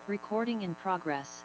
Recording in progress.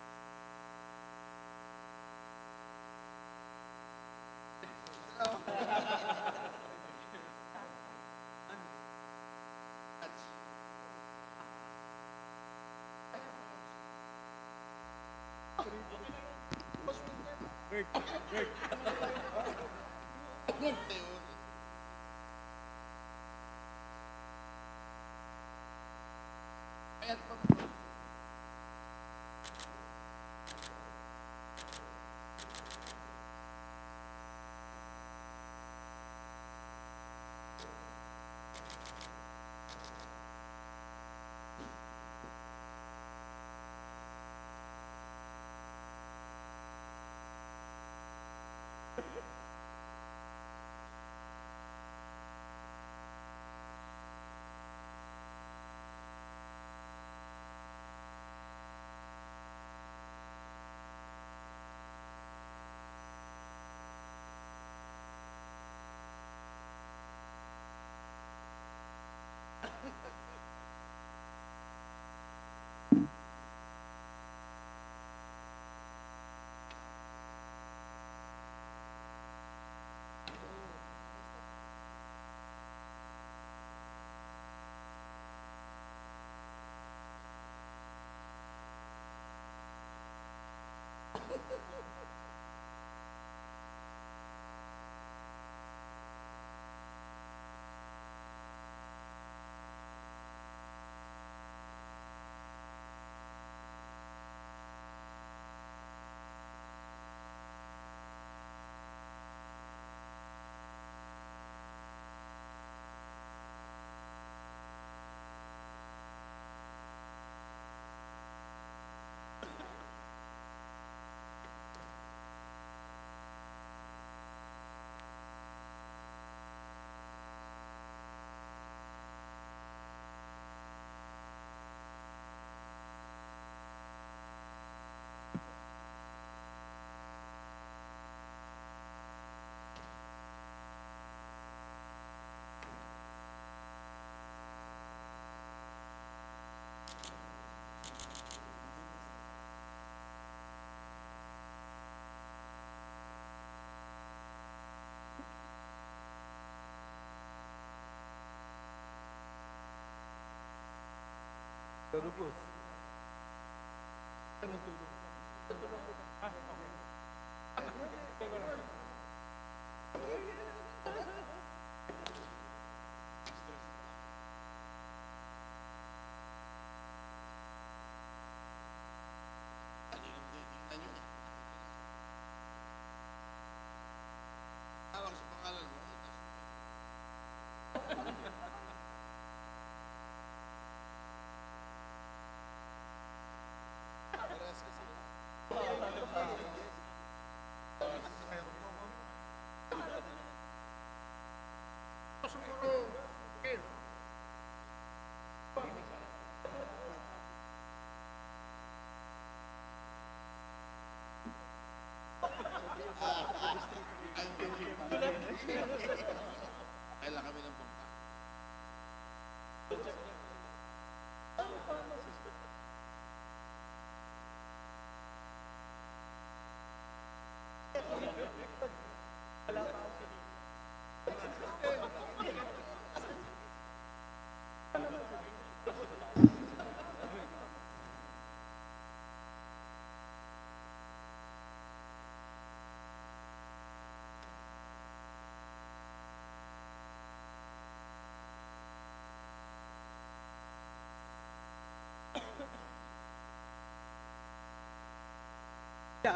Kailan kami ng punta?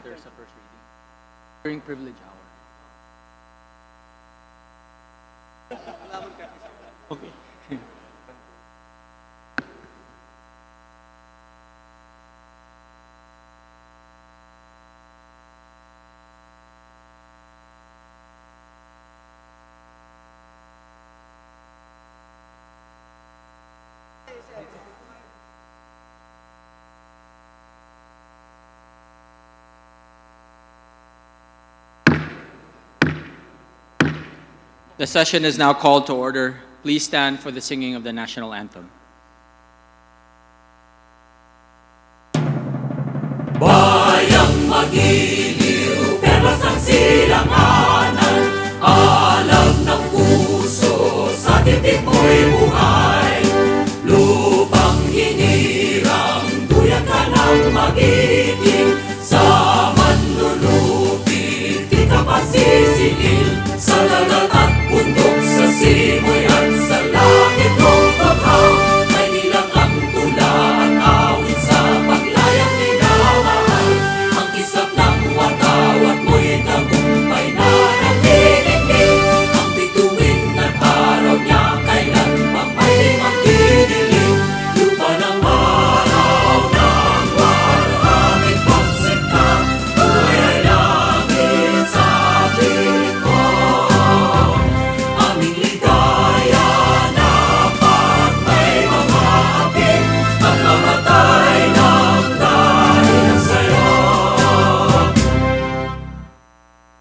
There's a first reading during privilege hour. Okay. The session is now called to order. Please stand for the singing of the national anthem. magiliw, perlas ng silanganan, alam ng puso, sa titik mo'y buhay. Lupang hinirang, duyan ka ng magiting, sa manlulupit, di ka pasisingil, sa dagat at bundok, sa simoy at sa langit mong bakaw, may nilang ang tula at awit sa paglayang minamahal. Ang kislap ng watawat mo'y tagumpay na nagdidinig, ang bituin at araw niya kailan pang may magdidilim. Lupa ng araw ng walang pagsikta, buhay ay langit sa piling mo. Aming ligaya na pag may mga akin, at mamatay ng dahil sa'yo.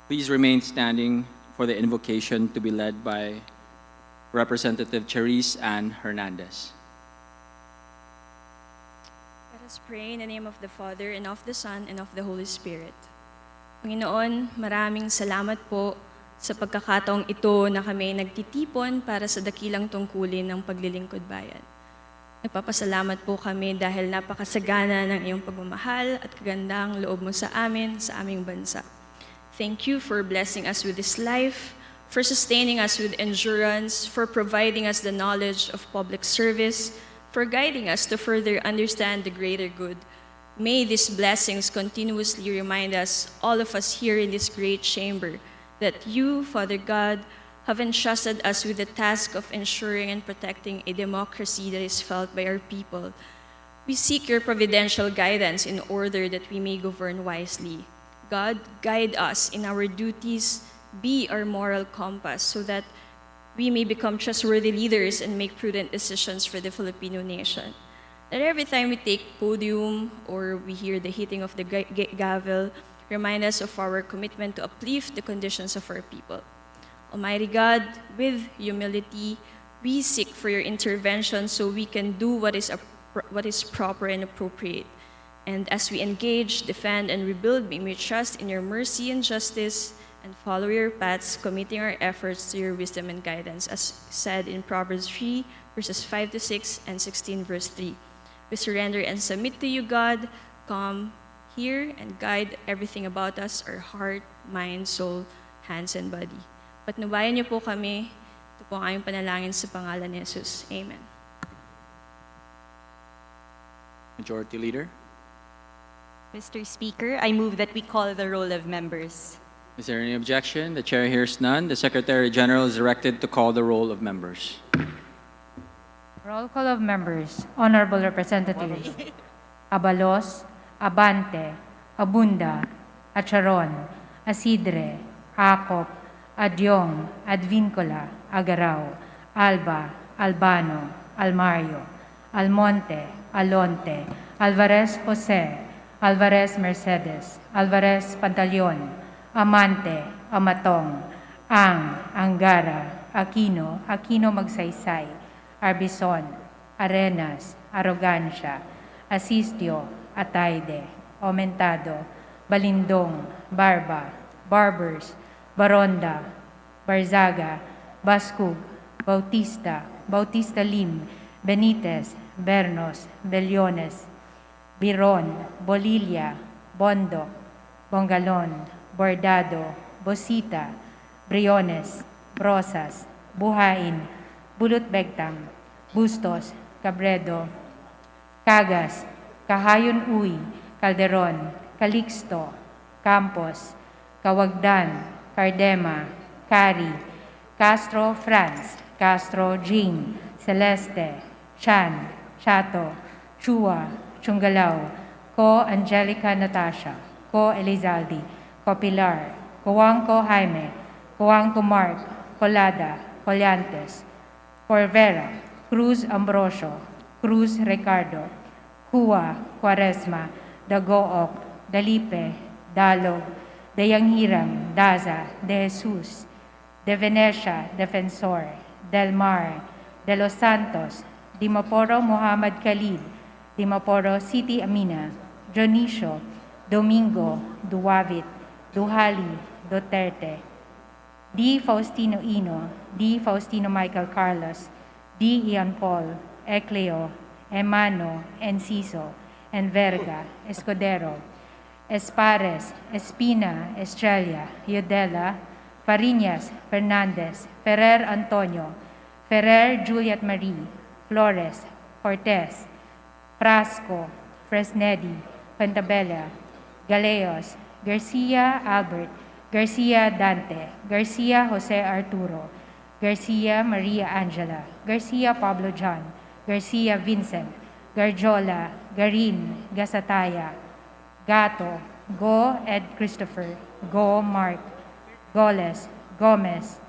Please remain standing for the invocation to be led by Representative Charisse Ann Hernandez. Let us pray in the name of the Father, and of the Son, and of the Holy Spirit. Panginoon, maraming salamat po sa pagkakataong ito na kami nagtitipon para sa dakilang tungkulin ng paglilingkod bayan. Nagpapasalamat po kami dahil napakasagana ng iyong pagmamahal at kagandang loob mo sa amin, sa aming bansa. Thank you for blessing us with this life, for sustaining us with endurance, for providing us the knowledge of public service, for guiding us to further understand the greater good. May these blessings continuously remind us, all of us here in this great chamber, that you, Father God, have entrusted us with the task of ensuring and protecting a democracy that is felt by our people. We seek your providential guidance in order that we may govern wisely. God, guide us in our duties, be our moral compass, so that we may become trustworthy leaders and make prudent decisions for the Filipino nation. That every time we take podium or we hear the hitting of the gavel, remind us of our commitment to uplift the conditions of our people. Almighty God, with humility, we seek for your intervention so we can do what is proper and appropriate. And as we engage, defend, and rebuild, may we trust in your mercy and justice and follow your paths, committing our efforts to your wisdom and guidance, as said in Proverbs 3, verses 5 to 6, and 16, verse 3. We surrender and submit to you, God. Come here and guide everything about us, our heart, mind, soul, hands, and body. Patnubayan niyo po kami. Ito po ang aming panalangin sa pangalan ni Jesus. Amen. Majority Leader. Mr. Speaker, I move that we call the roll of members. Is there any objection? The chair hears none. The Secretary General is directed to call the roll of members. Roll call of members. Honorable Representatives Abalos, Abante, Abunda, Acharon, Asidre, Acop, Adyong, Advincola, Agaraw, Alba, Albano, Almario, Almonte, Alonte, Alvarez Jose, Alvarez Mercedes, Alvarez Pantaleon, Amante, Amatong, Angara, Aquino, Aquino Magsaysay, Arbison, Arenas, Arrogancia, Asistio, Ataide, Aumentado, Balindong, Barba, Barbers, Baronda, Barzaga, Bascug, Bautista, Bautista Lim, Benitez, Bernos, Bellones, Biron, Bolilia, Bondo, Bongalon, Bordado, Bosita, Briones, Rosas, Buhain, Bulut Begtang, Bustos, Cabredo, Cagas, Kahayon Uy, Calderon, Calixto, Campos, Kawagdan, Cardema, Cari, Castro Franz, Castro Jean, Celeste, Chan, Chato, Chua, Chungalaw, Ko Angelica Natasha, Ko Elizalde, Ko Pilar, Coangco Jaime, Coangco Mark, Colada, Collantes, Corvera, Cruz Ambrosio, Cruz Ricardo, Hua, Quaresma, Dagook, Dalipe, Dalog, Dayanghiram, Daza, De Jesus, De Venecia, Defensor, Del Mar, De Los Santos, Dimaporo Muhammad Khalid, Dimaporo City Amina, Dionisio, Domingo Duavit Duhali Duterte, D. Faustino Ino, D. Faustino Michael Carlos, D. Ian Paul, Ecleo, Emano, Enciso, Enverga, Escudero, Espares, Espina, Estrella, Yudela, Fariñas, Fernandez, Ferrer Antonio, Ferrer Juliet Marie, Flores, Cortez, Frasco, Fresnedi, Pantabella, Galeos, Garcia Albert, Garcia Dante, Garcia Jose Arturo, Garcia Maria Angela, Garcia Pablo John, Garcia Vincent, Garjola, Garin, Gasataya, Gato, Go Ed Christopher, Go Mark, Goles, Gomez,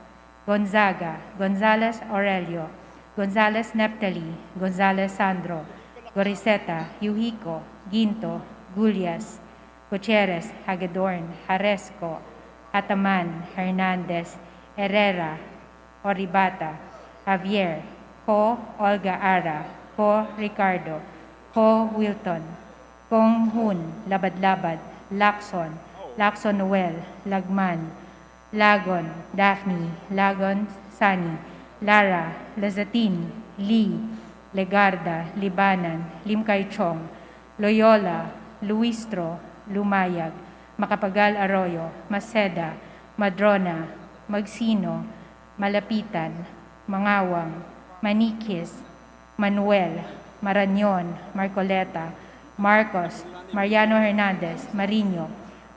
Gonzaga, Gonzales Aurelio, Gonzales Neptali, Gonzales Sandro, Goriseta, Yuhico, Ginto, Gulias, Gutierrez, Hagedorn, Haresco, Ataman, Hernandez, Herrera, Oribata, Javier, Ko Olga Ara, Ko Ricardo, Ko Wilton, Kong Hun, Labad-Labad, Lacson, Lacson Noel, Lagman, Lagon, Daphne, Lagon, Sani, Lara, Lazatin, Lee, Legarda, Libanan, Limkay Chong, Loyola, Luistro, Lumayag, Makapagal Arroyo, Maceda, Madrona, Magsino, Malapitan, Mangawang, Manikis, Manuel, Marañon, Marcoleta, Marcos, Mariano Hernandez, Mariño,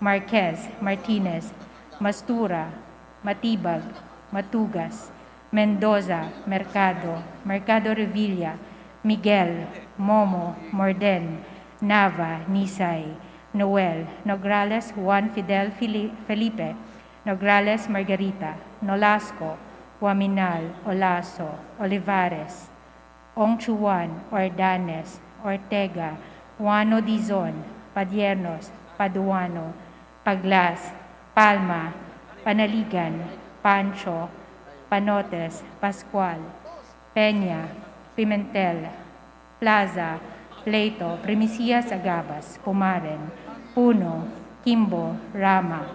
Marquez, Martinez, Mastura, Matibag, Matugas, Mendoza, Mercado, Mercado Revilla, Miguel, Momo, Morden, Nava, Nisay, Noel, Nograles Juan Fidel Felipe, Nograles Margarita, Nolasco, Huaminal, Olaso, Olivares, Ongchuan, Ordanes, Ortega, Juano Dizon, Padiernos, Paduano, Paglas, Palma, Panaligan, Pancho, Panotes, Pascual, Peña, Pimentel, Plaza, Pleito, Primicias Agabas, Pumaren, Puno, Kimbo, Rama,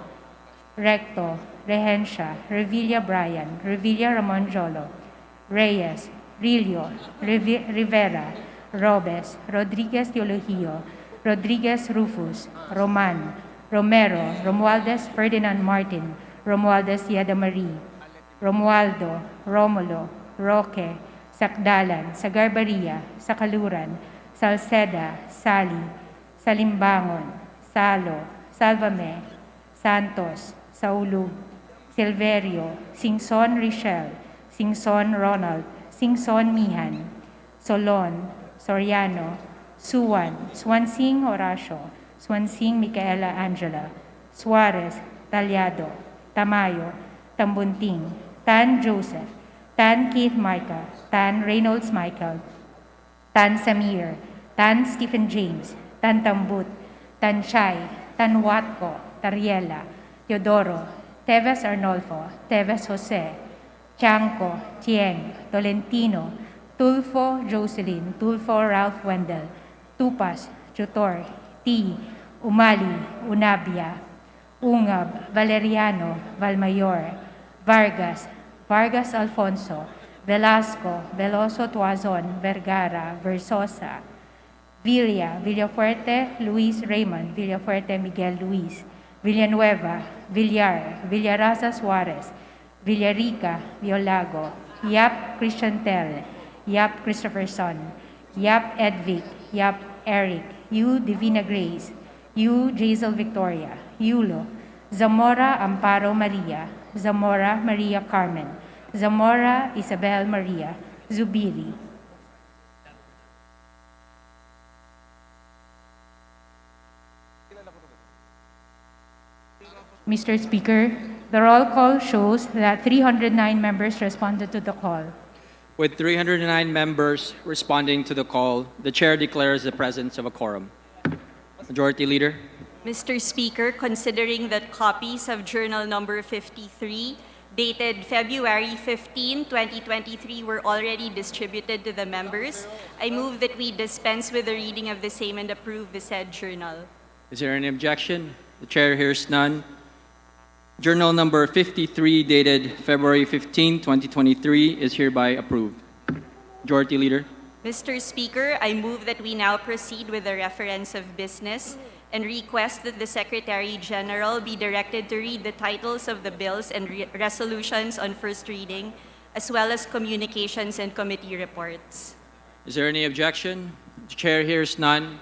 Recto, Regencia, Revilla Brian, Revilla Ramon Jolo, Reyes, Rillo, Rivera, Robes, Rodriguez Teologio, Rodriguez Rufus, Roman, Romero, Romualdez Ferdinand Martin, Romualdez Yada Marie, Romualdo, Romulo, Roque, Sakdalan, Sagarbaria, Sakaluran, Salceda, Sali, Salimbangon, Salo, Salvame, Santos, Saulug, Silverio, Singson Richel, Singson Ronald, Singson Mihan, Solon, Soriano, Suwan, Swansing Horacio, Swansing Micaela Angela, Suarez, Talyado, Tamayo, Tambunting, Tan Joseph, Tan Keith Micah, Tan Reynolds Michael, Tan Samir, Tan Stephen James, Tan Tambut, Tan Shai, Tan Watco, Tariela, Teodoro, Teves Arnolfo, Teves Jose, Chanco, Tieng, Tolentino, Tulfo Jocelyn, Tulfo Ralph Wendell, Tupas, Tutor, T, Umali, Unabia, Ungab, Valeriano, Valmayor, Vargas, Vargas Alfonso, Velasco, Veloso Tuazon, Vergara, Versosa, Villa, Villafuerte, Luis Raymond, Villafuerte Miguel Luis, Villanueva, Villar, Villaraza Suarez, Villarica, Violago, Yap Christian Tel, Yap Christopherson, Yap Edvic, Yap Eric, Yu Divina Grace, Yu Jazel Victoria, Yulo, Zamora Amparo Maria, Zamora Maria Carmen, Zamora Isabel Maria, Zubiri. Mr. Speaker, the roll call shows that 309 members responded to the call. With 309 members responding to the call, the chair declares the presence of a quorum. Majority Leader. Mr. Speaker, considering that copies of Journal Number 53, dated February 15, 2023, were already distributed to the members, I move that we dispense with the reading of the same and approve the said journal. Is there any objection? The chair hears none. Journal number 53, dated February 15, 2023, is hereby approved. Majority Leader. Mr. Speaker, I move that we now proceed with the reference of business and request that the Secretary General be directed to read the titles of the bills and resolutions on first reading, as well as communications and committee reports. Is there any objection? The chair hears none.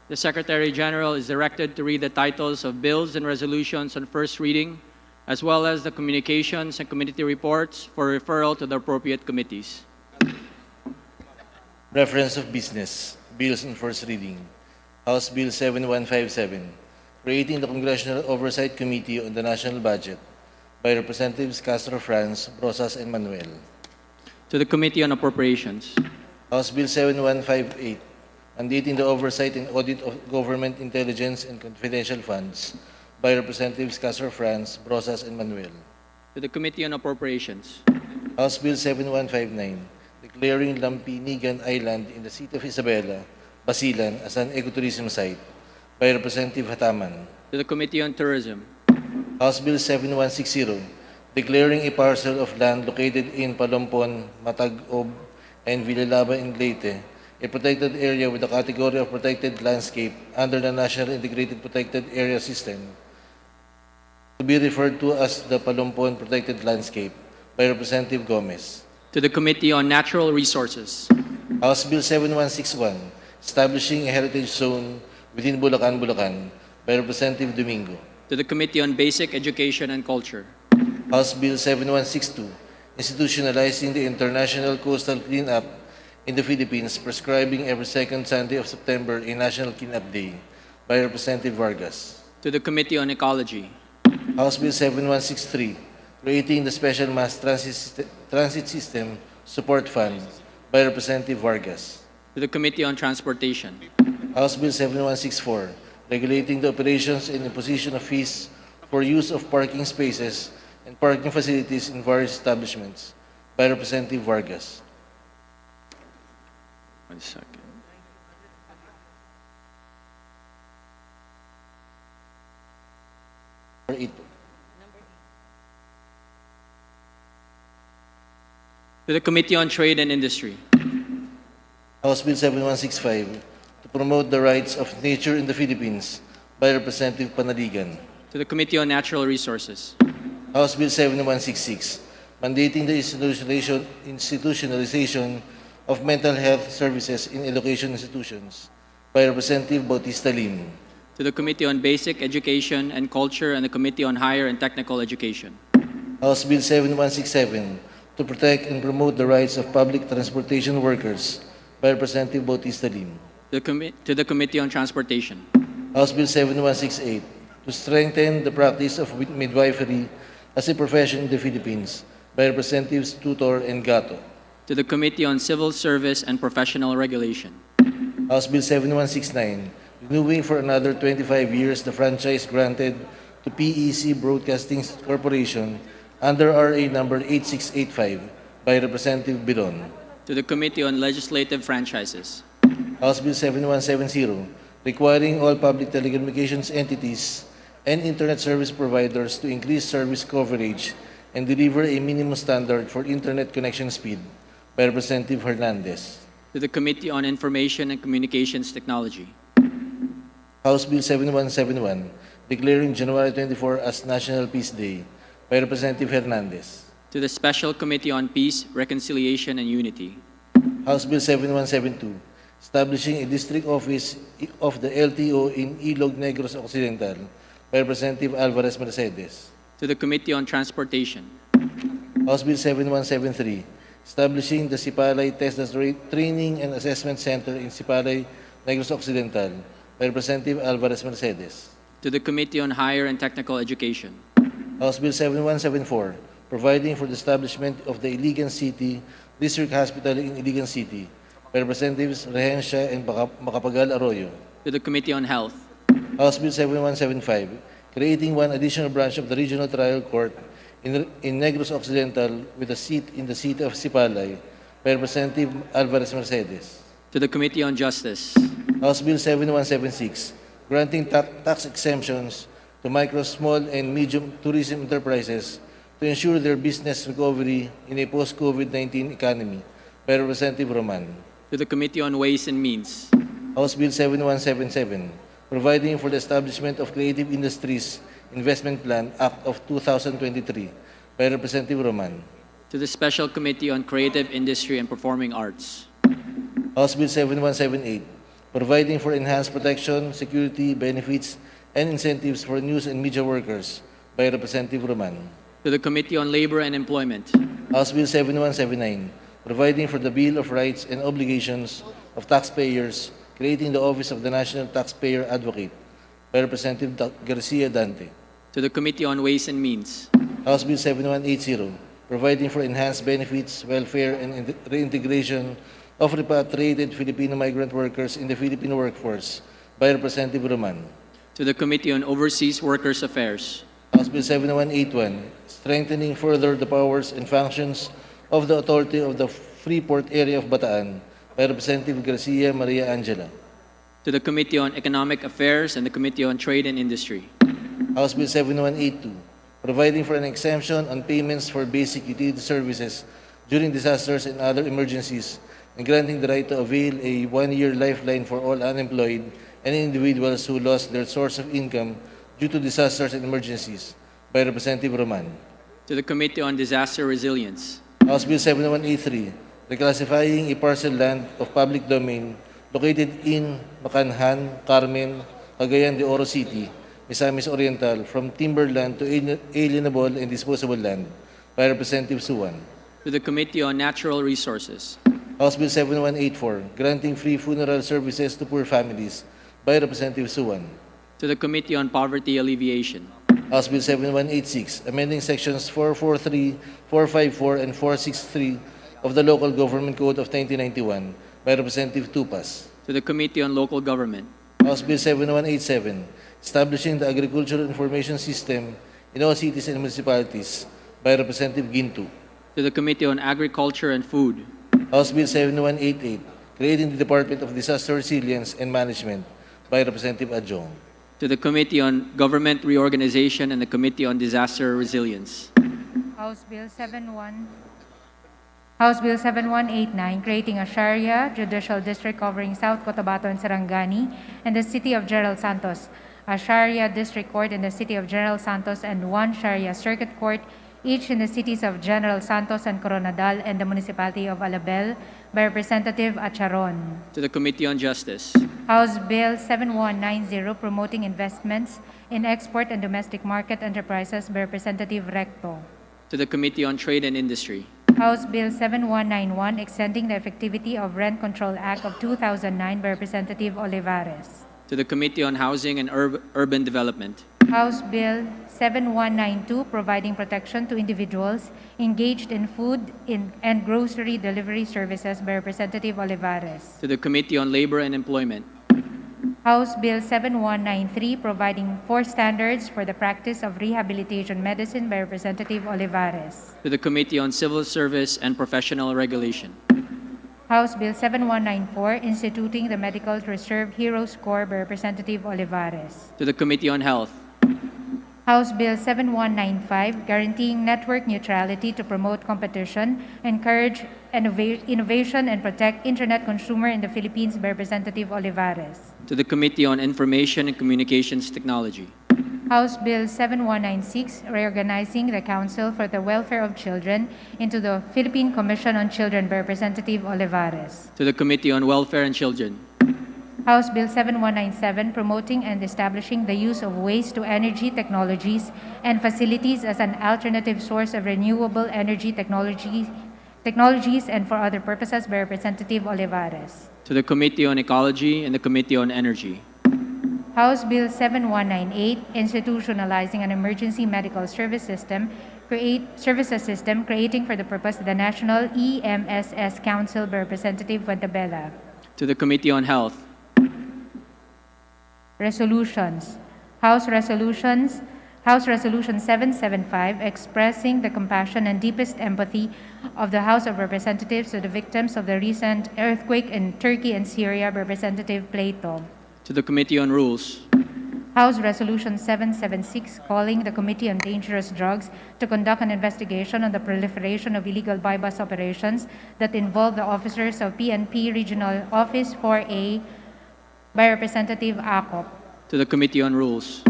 The Secretary General is directed to read the titles of bills and resolutions on first reading, as well as the communications and committee reports for referral to the appropriate committees. Reference of business, bills on first reading. House Bill 7157, creating the Congressional Oversight Committee on the National Budget by Representatives Castro France, Brosas, and Manuel. To the Committee on Appropriations. House Bill 7158, mandating the oversight and audit of government intelligence and confidential funds by Representatives Castro France, Brosas, and Manuel. To the Committee on Appropriations. House Bill 7159, declaring Lampinigan Island in the city of Isabela, Basilan as an ecotourism site by Representative Hataman. To the Committee on Tourism. House Bill 7160, declaring a parcel of land located in Palompon, Matag-Ob, and Villalaba in Leyte a protected area with the category of protected landscape under the National Integrated Protected Area System to be referred to as the Palompon Protected Landscape by Representative Gomez. To the Committee on Natural Resources. House Bill 7161, establishing a heritage zone within Bulacan, Bulacan by Representative Domingo. To the Committee on Basic Education and Culture. House Bill 7162, institutionalizing the International Coastal Cleanup in the Philippines, prescribing every second Sunday of September a National Cleanup Day by Representative Vargas. To the Committee on Ecology. House Bill 7163, creating the Special Mass Transit System Support Fund by Representative Vargas. To the Committee on Transportation. House Bill 7164, regulating the operations and imposition of fees for use of parking spaces and parking facilities in various establishments by Representative Vargas. 1 second. Number 8. To the Committee on Trade and Industry. House Bill 7165, to promote the rights of nature in the Philippines by Representative Panaligan. To the Committee on Natural Resources. House Bill 7166, mandating the institutionalization of mental health services in education institutions by Representative Bautista Lim. To the Committee on Basic Education and Culture and the Committee on Higher and Technical Education. House Bill 7167, to protect and promote the rights of public transportation workers by Representative Bautista Lim. To the Committee on Transportation. House Bill 7168, to strengthen the practice of midwifery as a profession in the Philippines by Representatives Tutor and Gato. To the Committee on Civil Service and Professional Regulation. House Bill 7169, renewing for another 25 years the franchise granted to PEC Broadcasting Corporation under RA number 8685 by Representative Biron. To the Committee on Legislative Franchises. House Bill 7170, requiring all public telecommunications entities and internet service providers to increase service coverage and deliver a minimum standard for internet connection speed by Representative Hernandez. To the Committee on Information and Communications Technology. House Bill 7171, declaring January 24 as National Peace Day by Representative Hernandez. To the Special Committee on Peace, Reconciliation, and Unity. House Bill 7172, establishing a district office of the LTO in Ilog Negros Occidental by Representative Alvarez Mercedes. To the Committee on Transportation. House Bill 7173, establishing the Sipalay Test Training and Assessment Center in Sipalay, Negros Occidental by Representative Alvarez Mercedes. To the Committee on Higher and Technical Education. House Bill 7174, providing for the establishment of the Iligan City District Hospital in Iligan City by Representatives Rehencia and Macapagal Arroyo. To the Committee on Health. House Bill 7175, creating one additional branch of the Regional Trial Court in Negros Occidental with a seat in the city of Sipalay by Representative Alvarez Mercedes. To the Committee on Justice. House Bill 7176, granting tax exemptions to micro, small, and medium tourism enterprises to ensure their business recovery in a post-COVID-19 economy, by Representative Roman. To the Committee on Ways and Means. House Bill 7177, providing for the establishment of Creative Industries Investment Plan Act of 2023, by Representative Roman. To the Special Committee on Creative Industry and Performing Arts. House Bill 7178, providing for enhanced protection, security, benefits, and incentives for news and media workers, by Representative Roman. To the Committee on Labor and Employment. House Bill 7179, providing for the Bill of Rights and Obligations of Taxpayers, creating the Office of the National Taxpayer Advocate, by Representative Garcia Dante. To the Committee on Ways and Means. House Bill 7180, providing for enhanced benefits, welfare, and reintegration of repatriated Filipino migrant workers in the Filipino workforce, by Representative Roman. To the Committee on Overseas Workers Affairs. House Bill 7181, strengthening further the powers and functions of the Authority of the Freeport Area of Bataan, by Representative Garcia Maria Angela. To the Committee on Economic Affairs and the Committee on Trade and Industry. House Bill 7182, providing for an exemption on payments for basic utility services during disasters and other emergencies, and granting the right to avail a one-year lifeline for all unemployed and individuals who lost their source of income due to disasters and emergencies, by Representative Roman. To the Committee on Disaster Resilience. House Bill 7183, reclassifying a parcel land of public domain located in Macanhan, Carmen, Cagayan de Oro City, Misamis Oriental, from timberland to alienable and disposable land, by Representative Suwan. To the Committee on Natural Resources. House Bill 7184, granting free funeral services to poor families, by Representative Suwan. To the Committee on Poverty Alleviation. House Bill 7186, amending sections 443, 454, and 463 of the Local Government Code of 1991, by Representative Tupas. To the Committee on Local Government. House Bill 7187, establishing the Agricultural Information System in all cities and municipalities, by Representative Gintu. To the Committee on Agriculture and Food. House Bill 7188, creating the Department of Disaster Resilience and Management, by Representative Adjong. To the Committee on Government Reorganization and the Committee on Disaster Resilience. House Bill 7189, creating a Sharia Judicial District covering South Cotabato and Sarangani and the City of General Santos, a Sharia District Court in the City of General Santos, and one Sharia Circuit Court, each in the cities of General Santos and Coronadal and the municipality of Alabel, by Representative Acharon. To the Committee on Justice. House Bill 7190, promoting investments in export and domestic market enterprises, by Representative Recto. To the Committee on Trade and Industry. House Bill 7191, extending the effectivity of Rent Control Act of 2009, by Representative Olivares. To the Committee on Housing and Urban Development. House Bill 7192, providing protection to individuals engaged in food and grocery delivery services, by Representative Olivares. To the Committee on Labor and Employment. House Bill 7193, providing for standards for the practice of rehabilitation medicine, by Representative Olivares. To the Committee on Civil Service and Professional Regulation. House Bill 7194, instituting the Medical Reserve Heroes Corps, by Representative Olivares. To the Committee on Health. House Bill 7195, guaranteeing network neutrality to promote competition, encourage innovation, and protect Internet consumer in the Philippines, by Representative Olivares. To the Committee on Information and Communications Technology. House Bill 7196, reorganizing the Council for the Welfare of Children into the Philippine Commission on Children, by Representative Olivares. To the Committee on Welfare and Children. House Bill 7197, promoting and establishing the use of waste-to-energy technologies and facilities as an alternative source of renewable energy technologies and for other purposes, by Representative Olivares. To the Committee on Ecology and the Committee on Energy. House Bill 7198, institutionalizing an emergency medical services system, creating for the purpose the National EMSS Council, by Representative Fuentabella. To the Committee on Health. Resolutions. House Resolution 775, expressing the compassion and deepest empathy of the House of Representatives to the victims of the recent earthquake in Turkey and Syria, by Representative Plato. To the Committee on Rules. House Resolution 776 calling the Committee on Dangerous Drugs to conduct an investigation on the proliferation of illegal buy-bus operations that involve the officers of PNP Regional Office 4A by Representative Acop. To the Committee on Rules.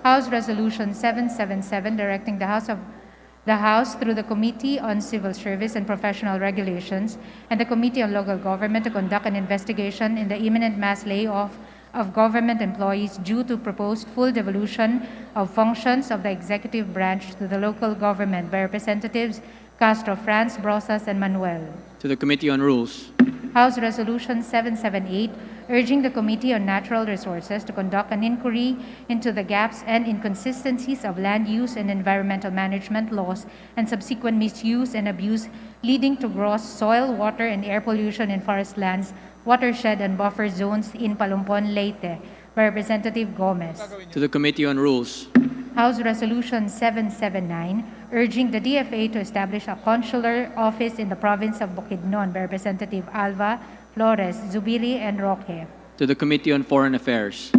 House Resolution 777 directing the House through the Committee on Civil Service and Professional Regulations and the Committee on Local Government to conduct an investigation in the imminent mass layoff of government employees due to proposed full devolution of functions of the executive branch to the local government by Representatives Castro France, Brosas, and Manuel. To the Committee on Rules. House Resolution 778 urging the Committee on Natural Resources to conduct an inquiry into the gaps and inconsistencies of land use and environmental management laws and subsequent misuse and abuse leading to gross soil, water, and air pollution in forest lands, watershed, and buffer zones in Palumpon, Leyte by Representative Gomez. To the Committee on Rules. House Resolution 779 urging the DFA to establish a consular office in the province of Bukidnon by Representative Alva, Flores, Zubiri, and Roque. To the Committee on Foreign Affairs.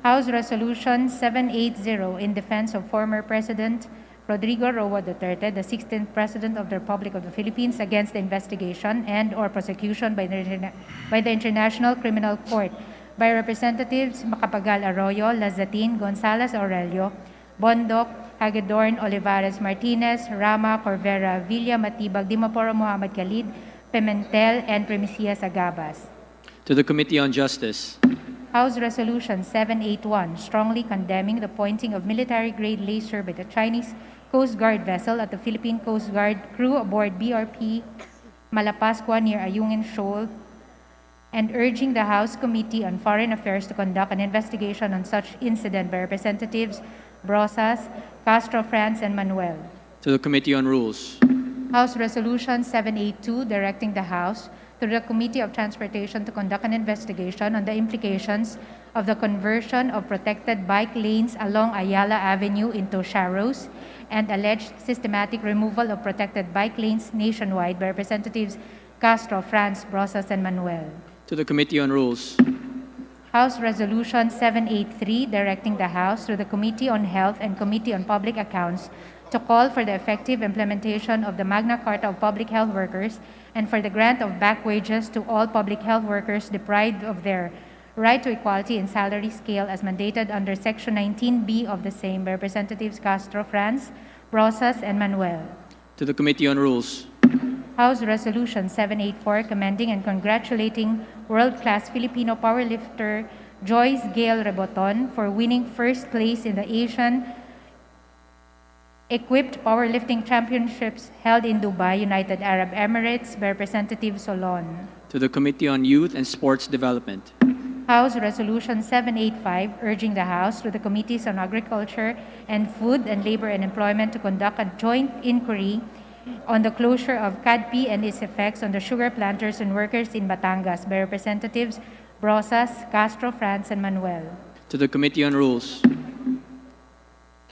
House Resolution 780 in defense of former President Rodrigo Roa Duterte, the 16th President of the Republic of the Philippines, against the investigation and/or prosecution by the International Criminal Court by Representatives Macapagal Arroyo, Lazatin, Gonzales Aurelio, Bondoc, Hagedorn, Olivares Martinez, Rama, Corvera, Villa, Matibag, Dimaporo, Muhammad Khalid, Pimentel, and Primicia Sagabas. To the Committee on Justice. House Resolution 781 strongly condemning the pointing of military-grade laser by the Chinese Coast Guard vessel at the Philippine Coast Guard crew aboard BRP Malapascua near Ayungin Shoal, and urging the House Committee on Foreign Affairs to conduct an investigation on such incident by Representatives Brosas, Castro France, and Manuel. To the Committee on Rules. House Resolution 782 directing the House through the Committee of Transportation to conduct an investigation on the implications of the conversion of protected bike lanes along Ayala Avenue into sharrows and alleged systematic removal of protected bike lanes nationwide by Representatives Castro, France, Brosas, and Manuel. To the Committee on Rules. House Resolution 783 directing the House through the Committee on Health and Committee on Public Accounts to call for the effective implementation of the Magna Carta of Public Health Workers and for the grant of back wages to all public health workers deprived of their right to equality in salary scale as mandated under Section 19B of the same by Representatives Castro, France, Brosas, and Manuel. To the Committee on Rules. House Resolution 784 commending and congratulating world-class Filipino powerlifter Joyce Gail Reboton for winning first place in the Asian Equipped Powerlifting Championships held in Dubai, United Arab Emirates by Representative Solon. To the Committee on Youth and Sports Development. House Resolution 785 urging the House through the Committees on Agriculture and Food and Labor and Employment to conduct a joint inquiry on the closure of CADP and its effects on the sugar planters and workers in Batangas by Representatives Brosas, Castro, France, and Manuel. To the Committee on Rules.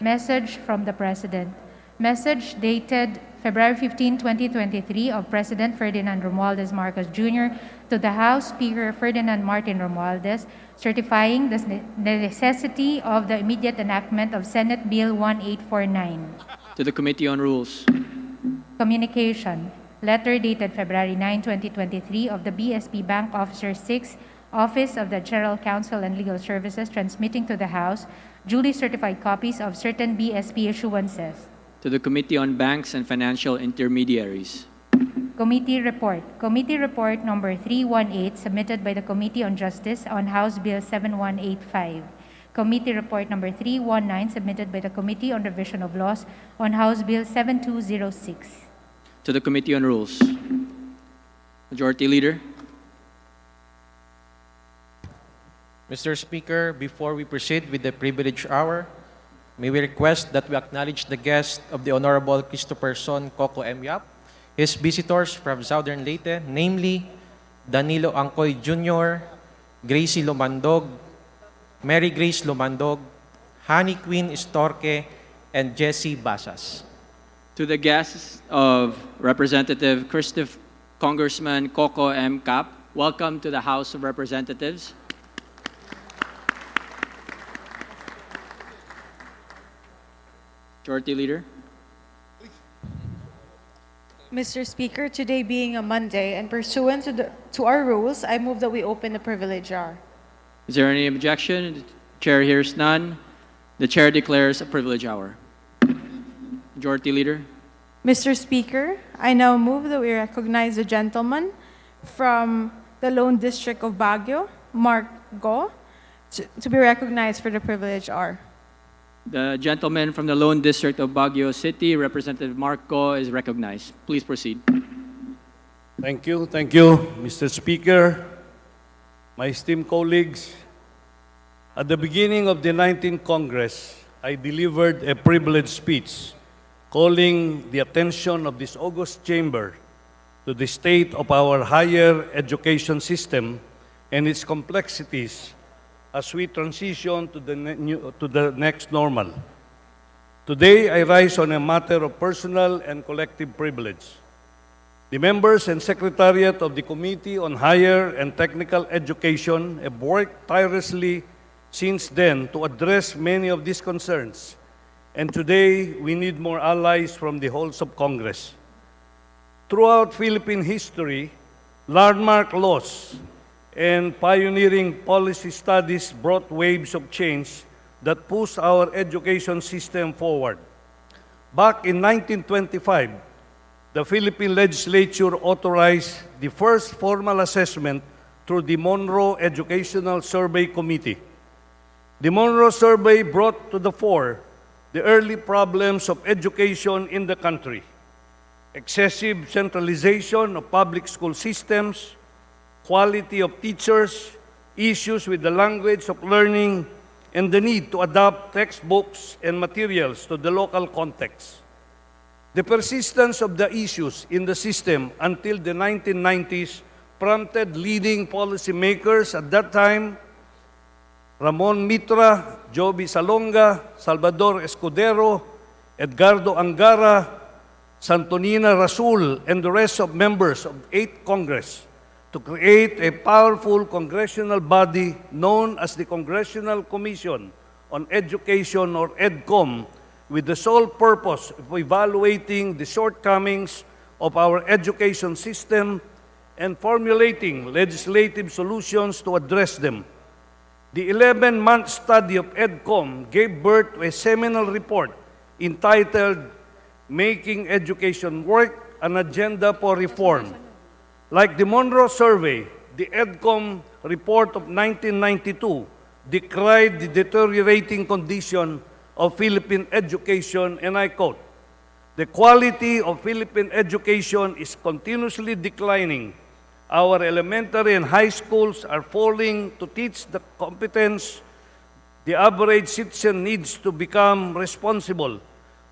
Message from the President. Message dated February 15, 2023 of President Ferdinand Romualdez Marcos Jr. to the House Speaker Ferdinand Martin Romualdez, certifying the necessity of the immediate enactment of Senate Bill 1849. To the Committee on Rules. Communication. Letter dated February 9, 2023 of the BSP Bank Officer 6, Office of the General Counsel and Legal Services, transmitting to the House duly certified copies of certain BSP issuances. To the Committee on Banks and Financial Intermediaries. Committee Report. Committee Report number 318 submitted by the Committee on Justice on House Bill 7185. Committee Report number 319 submitted by the Committee on Revision of Laws on House Bill 7206. To the Committee on Rules. Majority Leader. Mr. Speaker, before we proceed with the privilege hour, may we request that we acknowledge the guest of the Honorable Christopher Son Coco M. Yap, his visitors from Southern Leyte, namely Danilo Angkoy Jr., Gracie Lumandog, Mary Grace Lumandog, Honey Queen Estorque, and Jessie Basas. To the guests of Representative Congressman Coco M. Cap, welcome to the House of Representatives. Majority Leader. Mr. Speaker, today being a Monday and pursuant to our rules, I move that we open the privilege hour. Is there any objection? The chair hears none. The chair declares a privilege hour. Majority Leader. Mr. Speaker, I now move that we recognize the gentleman from the Lone District of Baguio, Mark Go, to be recognized for the privilege hour. The gentleman from the Lone District of Baguio City, Representative Mark Go, is recognized. Please proceed. Thank you, Mr. Speaker, my esteemed colleagues. At the beginning of the 19th Congress, I delivered a privileged speech calling the attention of this august chamber to the state of our higher education system and its complexities as we transition to the next normal. Today, I rise on a matter of personal and collective privilege. The members and secretariat of the Committee on Higher and Technical Education have worked tirelessly since then to address many of these concerns, and today we need more allies from the halls of Congress. Throughout Philippine history, landmark laws and pioneering policy studies brought waves of change that pushed our education system forward. Back in 1925, the Philippine legislature authorized the first formal assessment through the Monroe Educational Survey Committee. The Monroe Survey brought to the fore the early problems of education in the country: excessive centralization of public school systems, quality of teachers, issues with the language of learning, and the need to adapt textbooks and materials to the local context. The persistence of the issues in the system until the 1990s prompted leading policymakers at that time, Ramon Mitra, Joby Salonga, Salvador Escudero, Edgardo Angara, Santonina Rasul, and the rest of members of 8th Congress to create a powerful congressional body known as the Congressional Commission on Education, or EDCOM, with the sole purpose of evaluating the shortcomings of our education system and formulating legislative solutions to address them. The 11-month study of EDCOM gave birth to a seminal report entitled Making Education Work, an Agenda for Reform. Like the Monroe Survey, the EDCOM report of 1992 decried the deteriorating condition of Philippine education, and I quote, "The quality of Philippine education is continuously declining. Our elementary and high schools are failing to teach the competence the average citizen needs to become responsible,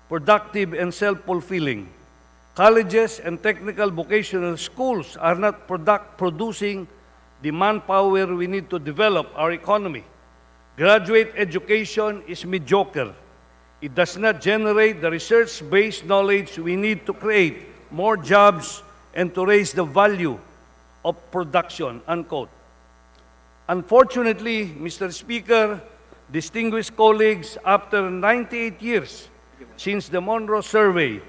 productive, and self-fulfilling. Colleges and technical vocational schools are not producing the manpower we need to develop our economy. Graduate education is mediocre. It does not generate the research-based knowledge we need to create more jobs and to raise the value of production," unquote. Unfortunately, Mr. Speaker, distinguished colleagues, after 98 years since the Monroe Survey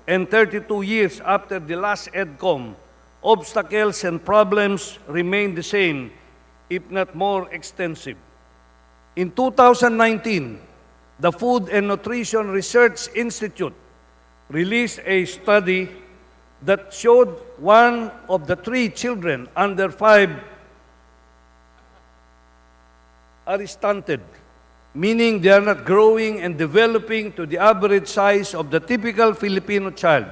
and 32 years after the last EDCOM, obstacles and problems remain the same, if not more extensive. In 2019, the Food and Nutrition Research Institute released a study that showed 1 of the 3 children under 5 are stunted, meaning they are not growing and developing to the average size of the typical Filipino child.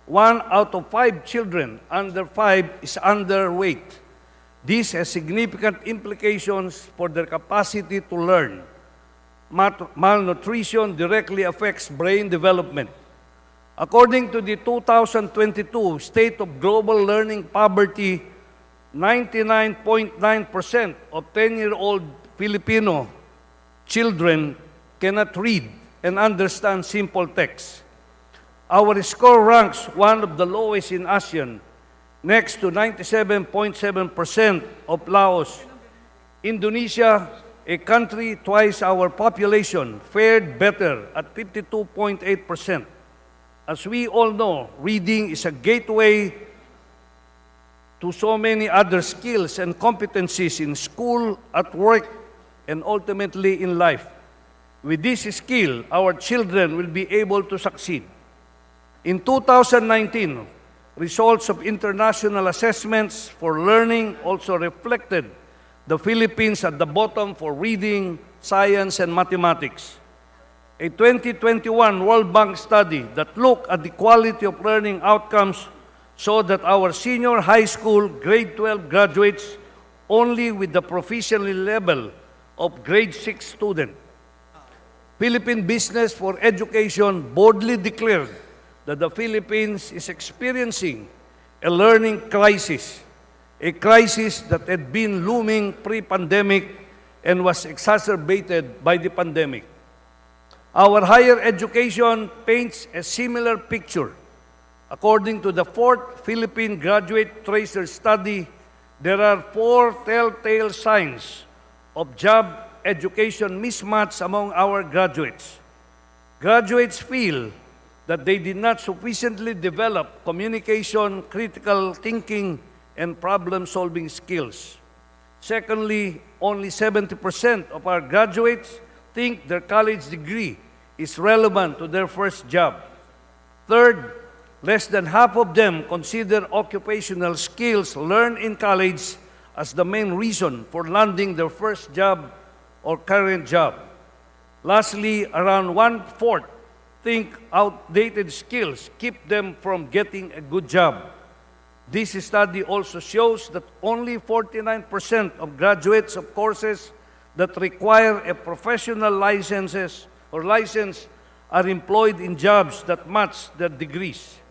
1 out of 5 children under 5 is underweight. This has significant implications for their capacity to learn. Malnutrition directly affects brain development. According to the 2022 State of Global Learning Poverty, 99.9% of 10-year-old Filipino children cannot read and understand simple text. Our score ranks one of the lowest in ASEAN, next to 97.7% of Laos, Indonesia, a country twice our population fared better at 52.8%. As we all know, reading is a gateway to so many other skills and competencies in school, at work, and ultimately in life. With this skill, our children will be able to succeed. In 2019, results of international assessments for learning also reflected the Philippines at the bottom for reading, science, and mathematics. A 2021 World Bank study that looked at the quality of learning outcomes showed that our senior high school grade 12 graduates only with the proficiency level of grade 6 student. Philippine Business for Education boldly declared that the Philippines is experiencing a learning crisis, a crisis that had been looming pre-pandemic and was exacerbated by the pandemic. Our higher education paints a similar picture. According to the 4th Philippine Graduate Tracer Study, there are 4 telltale signs of job education mismatch among our graduates. Graduates feel that they did not sufficiently develop communication, critical thinking, and problem-solving skills. Secondly, only 70% of our graduates think their college degree is relevant to their first job. Third, less than half of them consider occupational skills learned in college as the main reason for landing their first job or current job. Lastly, around 1/4 think outdated skills keep them from getting a good job. This study also shows that only 49% of graduates of courses that require a professional license are employed in jobs that match their degrees.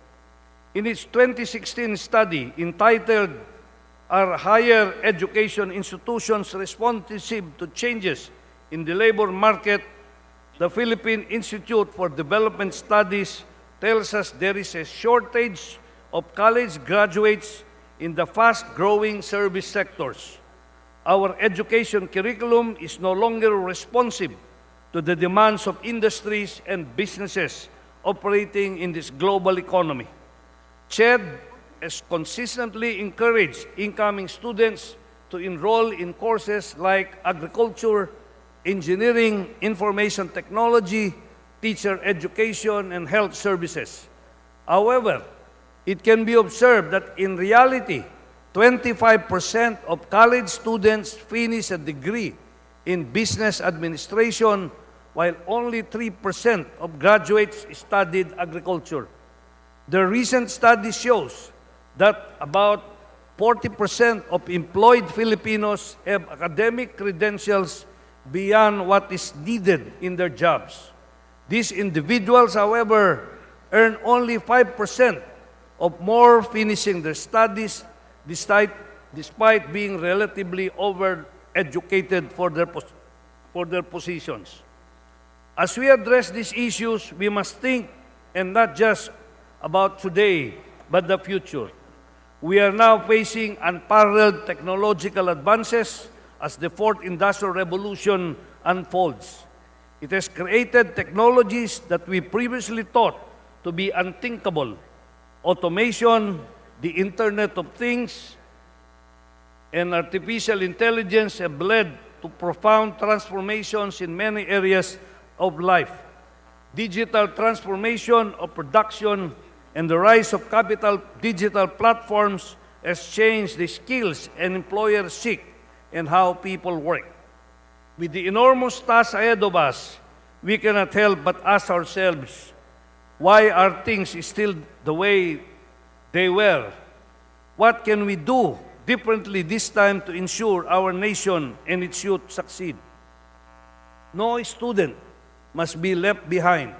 In its 2016 study entitled "Are Higher Education Institutions Responsive to Changes in the Labor Market?" the Philippine Institute for Development Studies tells us there is a shortage of college graduates in the fast-growing service sectors. Our education curriculum is no longer responsive to the demands of industries and businesses operating in this global economy. CHED has consistently encouraged incoming students to enroll in courses like agriculture, engineering, information technology, teacher education, and health services. However, it can be observed that in reality, 25% of college students finish a degree in business administration, while only 3% of graduates studied agriculture. The recent study shows that about 40% of employed Filipinos have academic credentials beyond what is needed in their jobs. These individuals, however, earn only 5% of more finishing their studies despite being relatively over-educated for their positions. As we address these issues, we must think, and not just about today, but the future. We are now facing unparalleled technological advances as the 4th Industrial Revolution unfolds. It has created technologies that we previously thought to be unthinkable. Automation, the Internet of Things, and artificial intelligence have led to profound transformations in many areas of life. Digital transformation of production and the rise of capital digital platforms has changed the skills an employer seek and how people work. With the enormous task ahead of us, we cannot help but ask ourselves, why are things still the way they were? What can we do differently this time to ensure our nation and its youth succeed? No student must be left behind,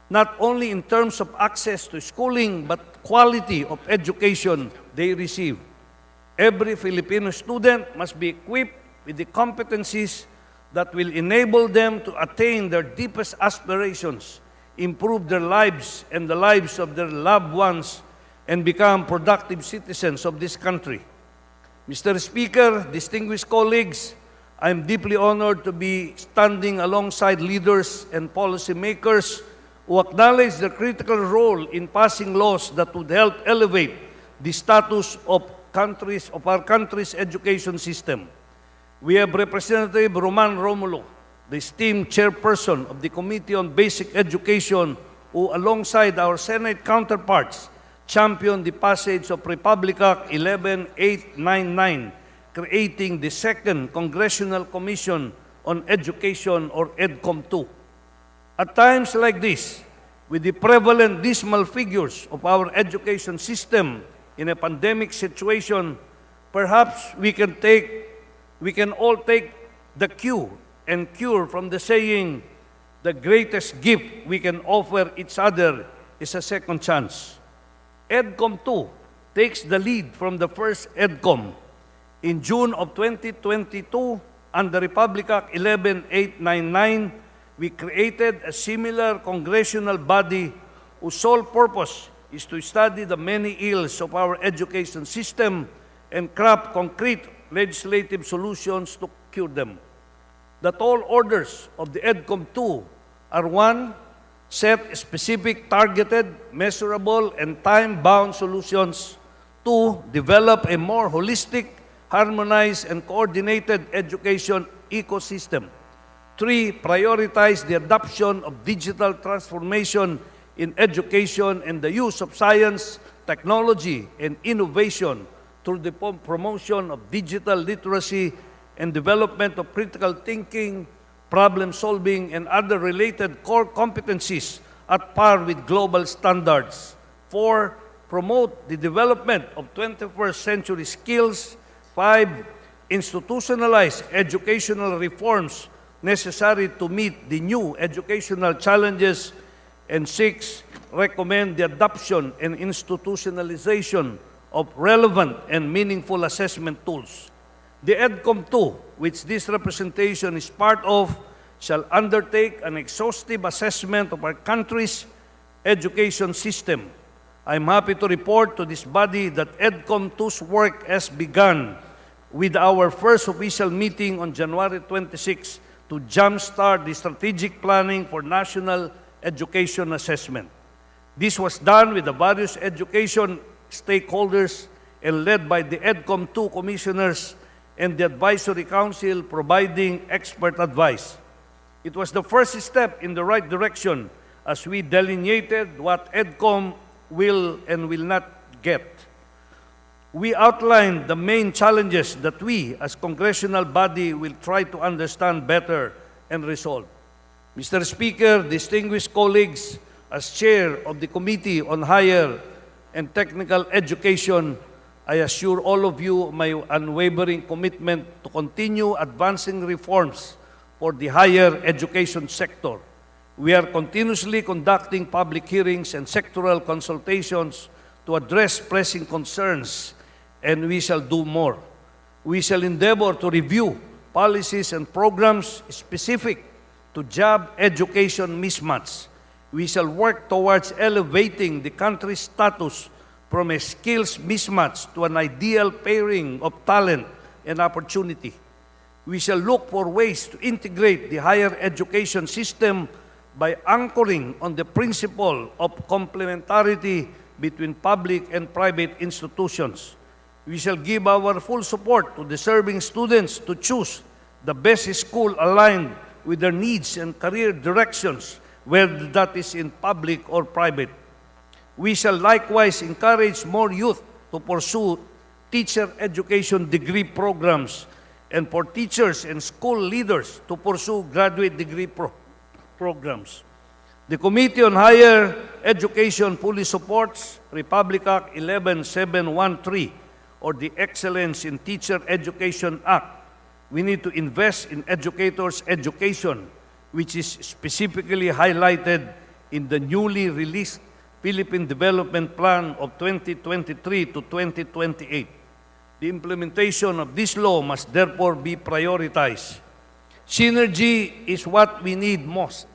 not only in terms of access to schooling, but quality of education they receive. Every Filipino student must be equipped with the competencies that will enable them to attain their deepest aspirations, improve their lives and the lives of their loved ones, and become productive citizens of this country. Mr. Speaker, distinguished colleagues, I'm deeply honored to be standing alongside leaders and policymakers who acknowledge the critical role in passing laws that would help elevate the status of our country's education system. We have Representative Roman Romulo, the esteemed chairperson of the Committee on Basic Education, who alongside our Senate counterparts championed the passage of Republic Act 11899, creating the second Congressional Commission on Education, or EDCOM-2. At times like this, with the prevalent dismal figures of our education system in a pandemic situation, perhaps we can all take the cue and cure from the saying, the greatest gift we can offer each other is a second chance. EDCOM-2 takes the lead from the first EDCOM. In June of 2022, under Republic Act 11899, we created a similar congressional body whose sole purpose is to study the many ills of our education system and craft concrete legislative solutions to cure them. The tall orders of the EDCOM-2 are: 1, set specific, targeted, measurable, and time-bound solutions. 2, develop a more holistic, harmonized, and coordinated education ecosystem. 3, prioritize the adoption of digital transformation in education and the use of science, technology, and innovation through the promotion of digital literacy and development of critical thinking, problem solving, and other related core competencies at par with global standards. 4, promote the development of 21st century skills. 5, institutionalize educational reforms necessary to meet the new educational challenges. And 6, recommend the adoption and institutionalization of relevant and meaningful assessment tools. The EDCOM-2, which this representation is part of, shall undertake an exhaustive assessment of our country's education system. I am happy to report to this body that EDCOM-2's work has begun with our first official meeting on January 26 to jumpstart the strategic planning for national education assessment. This was done with the various education stakeholders and led by the EDCOM-2 commissioners and the Advisory Council providing expert advice. It was the first step in the right direction as we delineated what EDCOM will and will not get. We outlined the main challenges that we, as congressional body, will try to understand better and resolve. Mr. Speaker, distinguished colleagues, as chair of the Committee on Higher and Technical Education, I assure all of you my unwavering commitment to continue advancing reforms for the higher education sector. We are continuously conducting public hearings and sectoral consultations to address pressing concerns, and we shall do more. We shall endeavor to review policies and programs specific to job education mismatch. We shall work towards elevating the country's status from a skills mismatch to an ideal pairing of talent and opportunity. We shall look for ways to integrate the higher education system by anchoring on the principle of complementarity between public and private institutions. We shall give our full support to deserving students to choose the best school aligned with their needs and career directions, whether that is in public or private. We shall likewise encourage more youth to pursue teacher education degree programs and for teachers and school leaders to pursue graduate degree programs. The Committee on Higher Education fully supports Republic Act 11713 or the Excellence in Teacher Education Act. We need to invest in educators' education, which is specifically highlighted in the newly released Philippine Development Plan of 2023 to 2028. The implementation of this law must therefore be prioritized. Synergy is what we need most,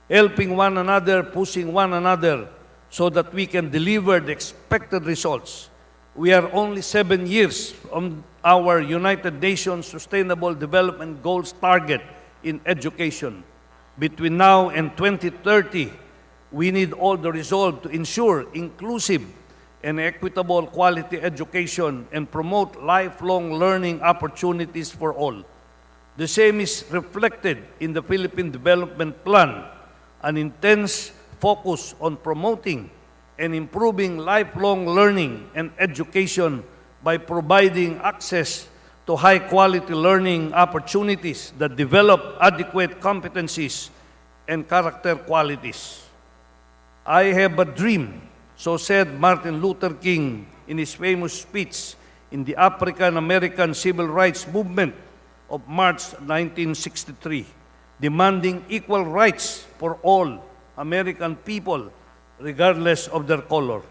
helping one another, pushing one another, so that we can deliver the expected results. we are only 7 years from our United Nations Sustainable Development Goals target in education. Between now and 2030, we need all the resolve to ensure inclusive and equitable quality education and promote lifelong learning opportunities for all. The same is reflected in the Philippine Development Plan, an intense focus on promoting and improving lifelong learning and education by providing access to high-quality learning opportunities that develop adequate competencies and character qualities. I have a dream, so said Martin Luther King in his famous speech in the African-American Civil Rights Movement of March 1963, demanding equal rights for all American people, regardless of their color.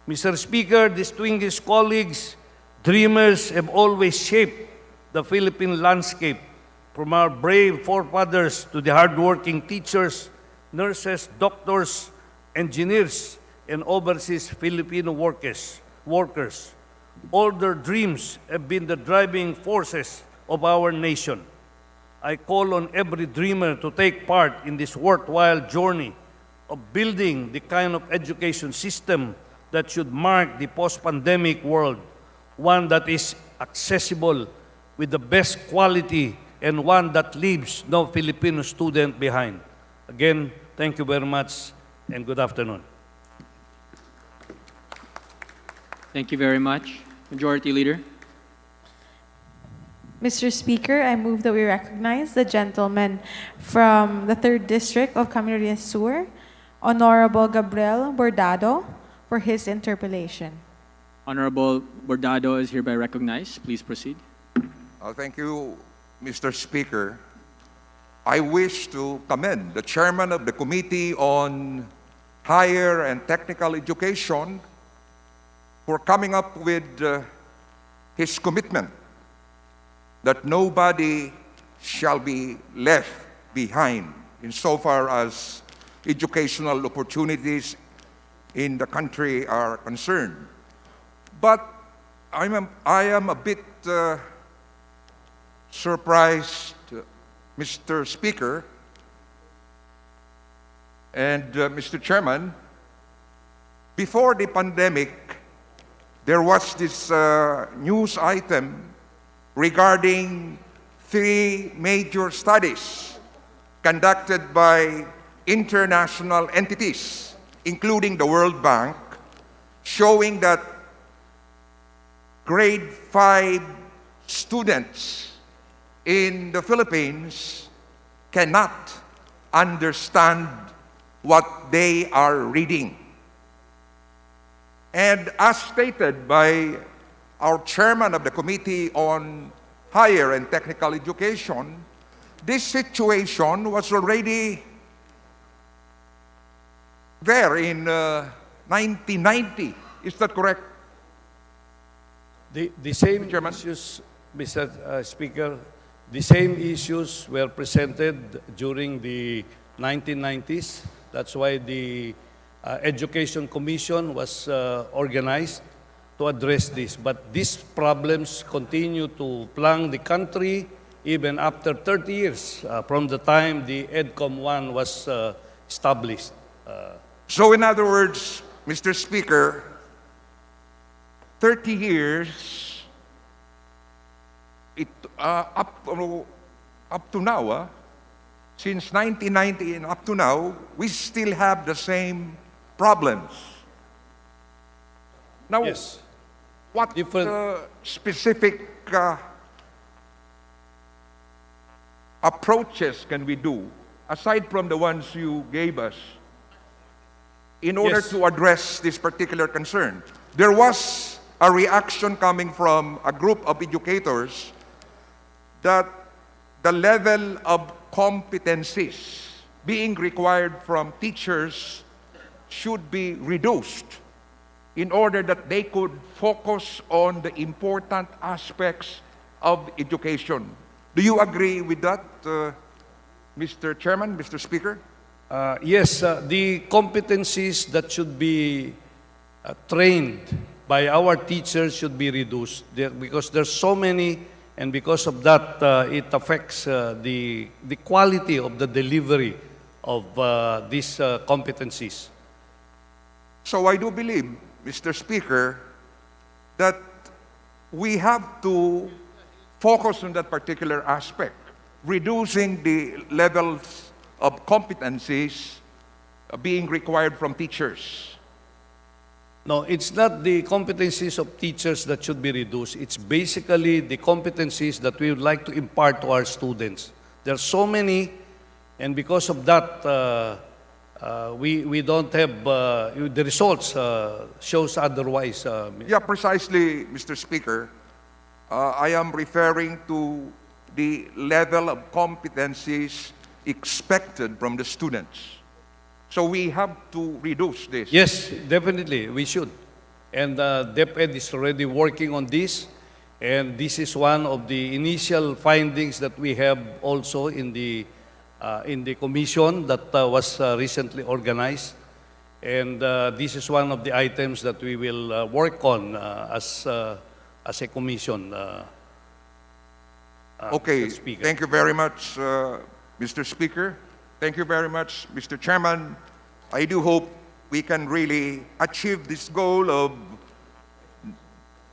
Mr. Speaker, distinguished colleagues, dreamers have always shaped the Philippine landscape, from our brave forefathers to the hardworking teachers, nurses, doctors, engineers, and overseas Filipino workers. All their dreams have been the driving forces of our nation. I call on every dreamer to take part in this worthwhile journey of building the kind of education system that should mark the post-pandemic world, one that is accessible with the best quality and one that leaves no Filipino student behind. Again, thank you very much and good afternoon. Thank you very much. Majority Leader. Mr. Speaker, I move that we recognize the gentleman from the 3rd District of Camarines Sur, Honorable Gabriel Bordado, for his interpellation. Honorable Bordado is hereby recognized. Please proceed. Thank you, Mr. Speaker. I wish to commend the chairman of the Committee on Higher and Technical Education for coming up with his commitment that nobody shall be left behind insofar as educational opportunities in the country are concerned. But I am a bit surprised, Mr. Speaker and Mr. Chairman. Before the pandemic, there was this news item regarding 3 major studies conducted by international entities, including the World Bank, showing that grade 5 students in the Philippines cannot understand what they are reading. And as stated by our chairman of the Committee on Higher and Technical Education, this situation was already there in 1990. Is that correct? The same Chairman? issues, Mr. Speaker, the same issues were presented during the 1990s. That's why the Education Commission was organized to address this. But these problems continue to plague the country even after 30 years from the time the EDCOM 1 was established. So in other words, Mr. Speaker, 30 years up to now, since 1990 and up to now, we still have the same problems. Now, Yes. what specific approaches can we do, aside from the ones you gave us, in order Yes. to address this particular concern? There was a reaction coming from a group of educators that the level of competencies being required from teachers should be reduced in order that they could focus on the important aspects of education. Do you agree with that, Mr. Chairman, Mr. Speaker? Yes, the competencies that should be trained by our teachers should be reduced because there's so many, and because of that, it affects the quality of the delivery of these competencies. So I do believe, Mr. Speaker, that we have to focus on that particular aspect, reducing the levels of competencies being required from teachers. No, it's not the competencies of teachers that should be reduced. It's basically the competencies that we would like to impart to our students. There are so many, and because of that, we don't have, the results shows otherwise. Yeah, precisely, Mr. Speaker. I am referring to the level of competencies expected from the students. So we have to reduce this. Yes, definitely, we should. And DepEd is already working on this, and this is one of the initial findings that we have also in the commission that was recently organized. And this is one of the items that we will work on as a commission. Okay, Mr. Speaker. thank you very much, Mr. Speaker. Thank you very much, Mr. Chairman. I do hope we can really achieve this goal of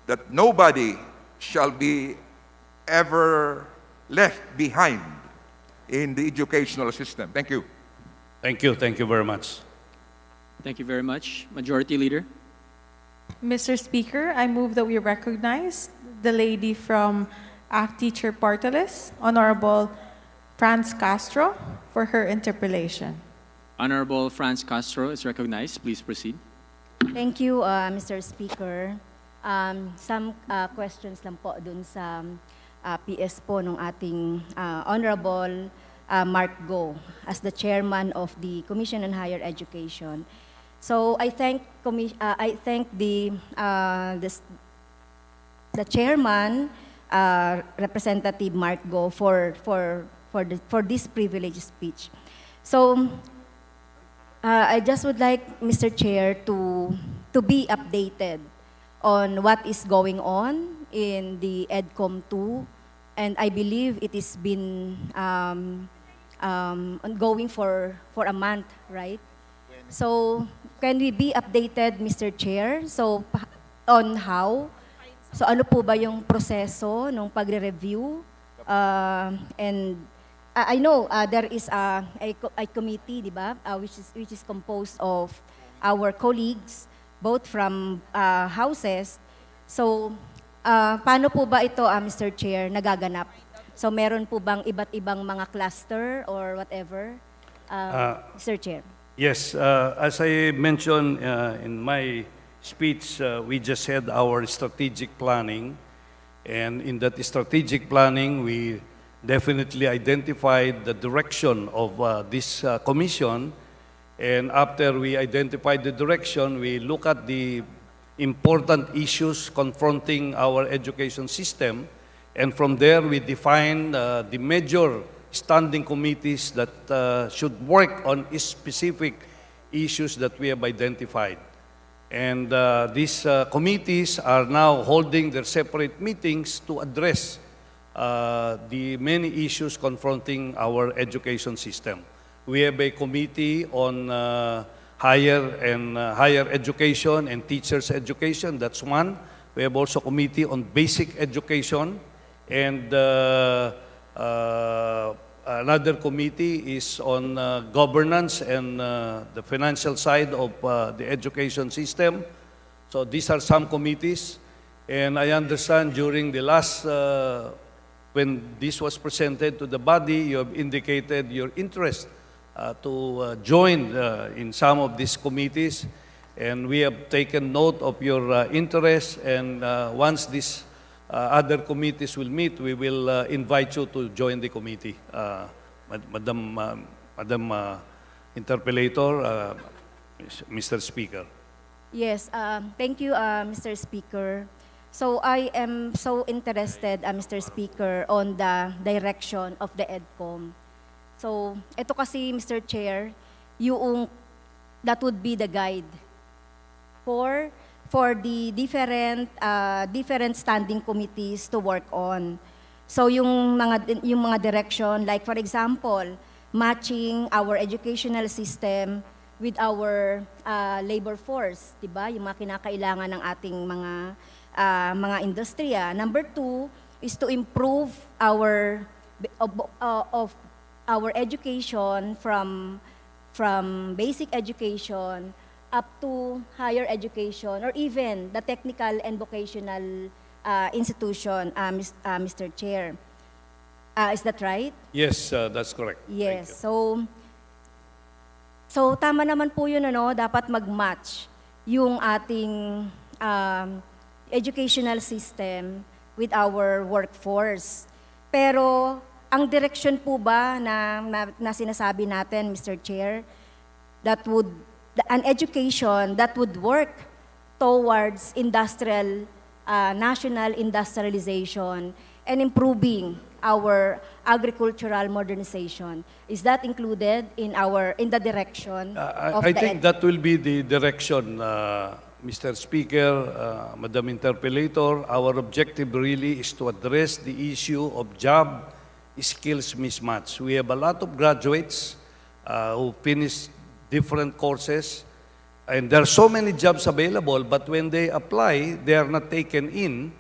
that nobody shall be ever left behind in the educational system. Thank you. Thank you. Thank you very much. Thank you very much. Majority Leader. Mr. Speaker, I move that we recognize the lady from ACT Teacher Portales, Honorable Franz Castro, for her interpellation. Honorable Franz Castro is recognized. Please proceed. Thank you, Mr. Speaker. Some questions lang po dun sa PS po ng ating Honorable Mark Go as the chairman of the Commission on Higher Education. So I thank the chairman, Representative Mark Go, for this privileged speech. So I just would like, Mr. Chair, to be updated on what is going on in the EDCOM 2, and I believe it has been ongoing for a month, right? So can we be updated, Mr. Chair, so on how? So ano po ba yung proseso ng pagre-review? And I know there is a committee, di ba, which is composed of our colleagues, both from houses. So paano po ba ito, Mr. Chair, nagaganap? So meron po bang iba't ibang mga cluster or whatever, Mr. Chair? Yes, as I mentioned in my speech, we just had our strategic planning. And in that strategic planning, we definitely identified the direction of this commission. And after we identified the direction, we look at the important issues confronting our education system. And from there, we define the major standing committees that should work on specific issues that we have identified. And these committees are now holding their separate meetings to address the many issues confronting our education system. We have a committee on higher education and teachers' education. That's one. We have also a committee on basic education, and another committee is on governance and the financial side of the education system. So these are some committees. And I understand during the last, when this was presented to the body, you have indicated your interest to join in some of these committees. And we have taken note of your interest. And once these other committees will meet, we will invite you to join the committee. Madam Interpellator, Mr. Speaker. Yes, thank you, Mr. Speaker. So I am so interested, Mr. Speaker, on the direction of the EDCOM. So ito kasi, Mr. Chair, that would be the guide for for the different standing committees to work on. So yung mga direction, like for example, matching our educational system with our labor force, 'di ba? Yung mga kinakailangan ng ating mga industriya. Number 2 is to improve of our education from basic education up to higher education or even the technical and vocational institution, Mr. Chair. Is that right? Yes, that's correct. Yes. Thank you. So tama naman po yun, dapat mag-match yung ating educational system with our workforce. Pero ang direction po ba na sinasabi natin, Mr. Chair, an education that would work towards national industrialization and improving our agricultural modernization. Is that included in the direction of I think that will be the direction, Mr. Speaker, Madam Interpellator. Our objective really is to address the issue of job skills mismatch. We have a lot of graduates who finish different courses, and there are so many jobs available, but when they apply, they are not taken in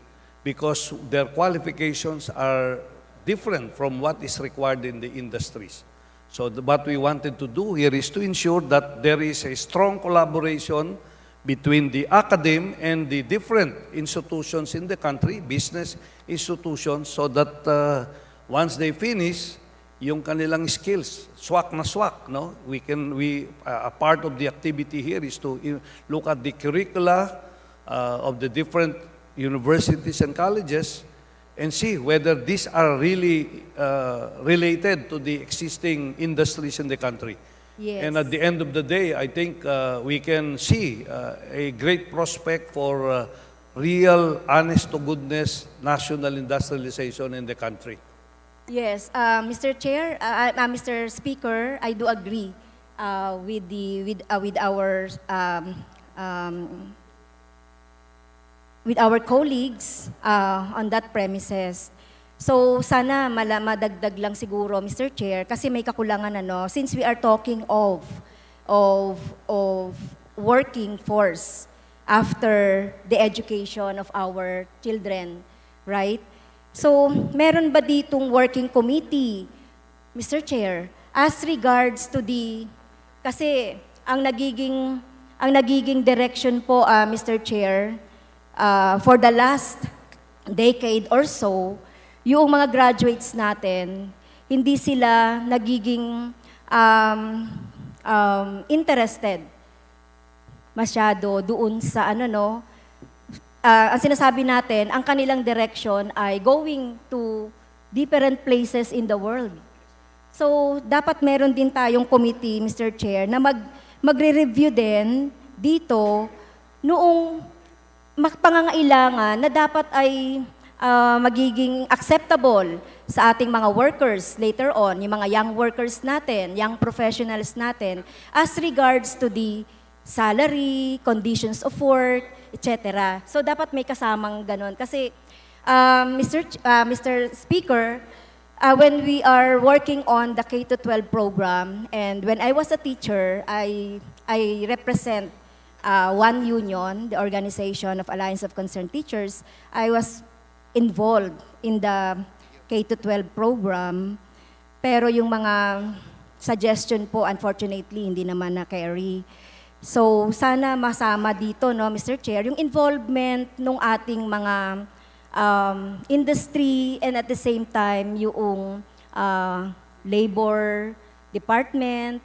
because their qualifications are different from what is required in the industries. So what we wanted to do here is to ensure that there is a strong collaboration between the academe and the different institutions in the country, business institutions, so that once they finish, yung kanilang skills, swak na swak, no? A part of the activity here is to look at the curricula of the different universities and colleges and see whether these are really related to the existing industries in the country. Yes. And at the end of the day, I think we can see a great prospect for real, honest-to-goodness national industrialization in the country. Yes, Mr. Chair, Mr. Speaker, I do agree with our colleagues on that premises. So sana madagdag lang siguro, Mr. Chair, kasi may kakulangan since we are talking of working force after the education of our children, right? So, meron ba ditong working committee, Mr. Chair, as regards to kasi ang nagiging direction po, Mr. Chair, for the last decade or so, yung mga graduates natin, hindi sila nagiging interested masyado doon sa ang sinasabi natin, ang kanilang direction ay going to different places in the world. So, dapat meron din tayong committee, Mr. Chair, na magre-review din dito noong pangangailangan na dapat ay magiging acceptable sa ating mga workers later on, yung mga young workers natin, young professionals natin, as regards to the salary, conditions of work, etc. So dapat may kasamang ganon. Kasi Mr. Speaker, when we are working on the K-12 program, and when I was a teacher, I represent one union, the Organization of Alliance of Concerned Teachers. I was involved in the K-12 program, pero yung mga suggestion po, unfortunately, hindi naman na-carry. So, sana masama dito, Mr. Chair, yung involvement ng ating mga industry and at the same time yung labor department,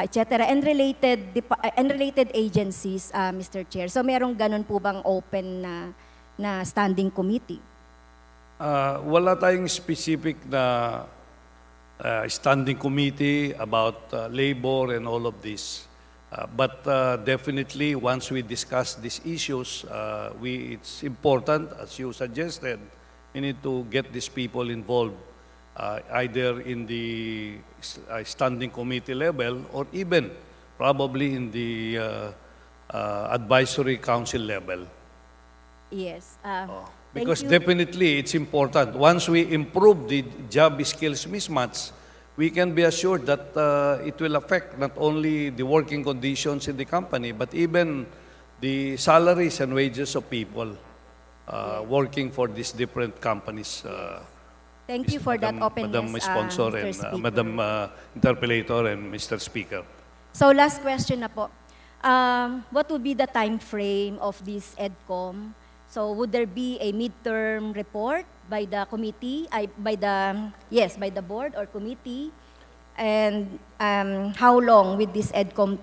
etc. and related agencies, Mr. Chair. So, merong ganun po bang open na standing committee? Wala tayong specific na standing committee about labor and all of this. But definitely, once we discuss these issues, it's important, as you suggested, we need to get these people involved, either in the standing committee level or even probably in the advisory council level. Yes. Thank Because you. definitely it's important. Once we improve the job skills mismatch, we can be assured that it will affect not only the working conditions in the company, but even the salaries and wages of people working for these different companies. Thank you for that openness, Madam Sponsor Mr. and Speaker. Madam Interpellator and Mr. Speaker. So last question na po. What would be the time frame of this EDCOM? So would there be a midterm report by the committee, by the board or committee? And how long would this EDCOM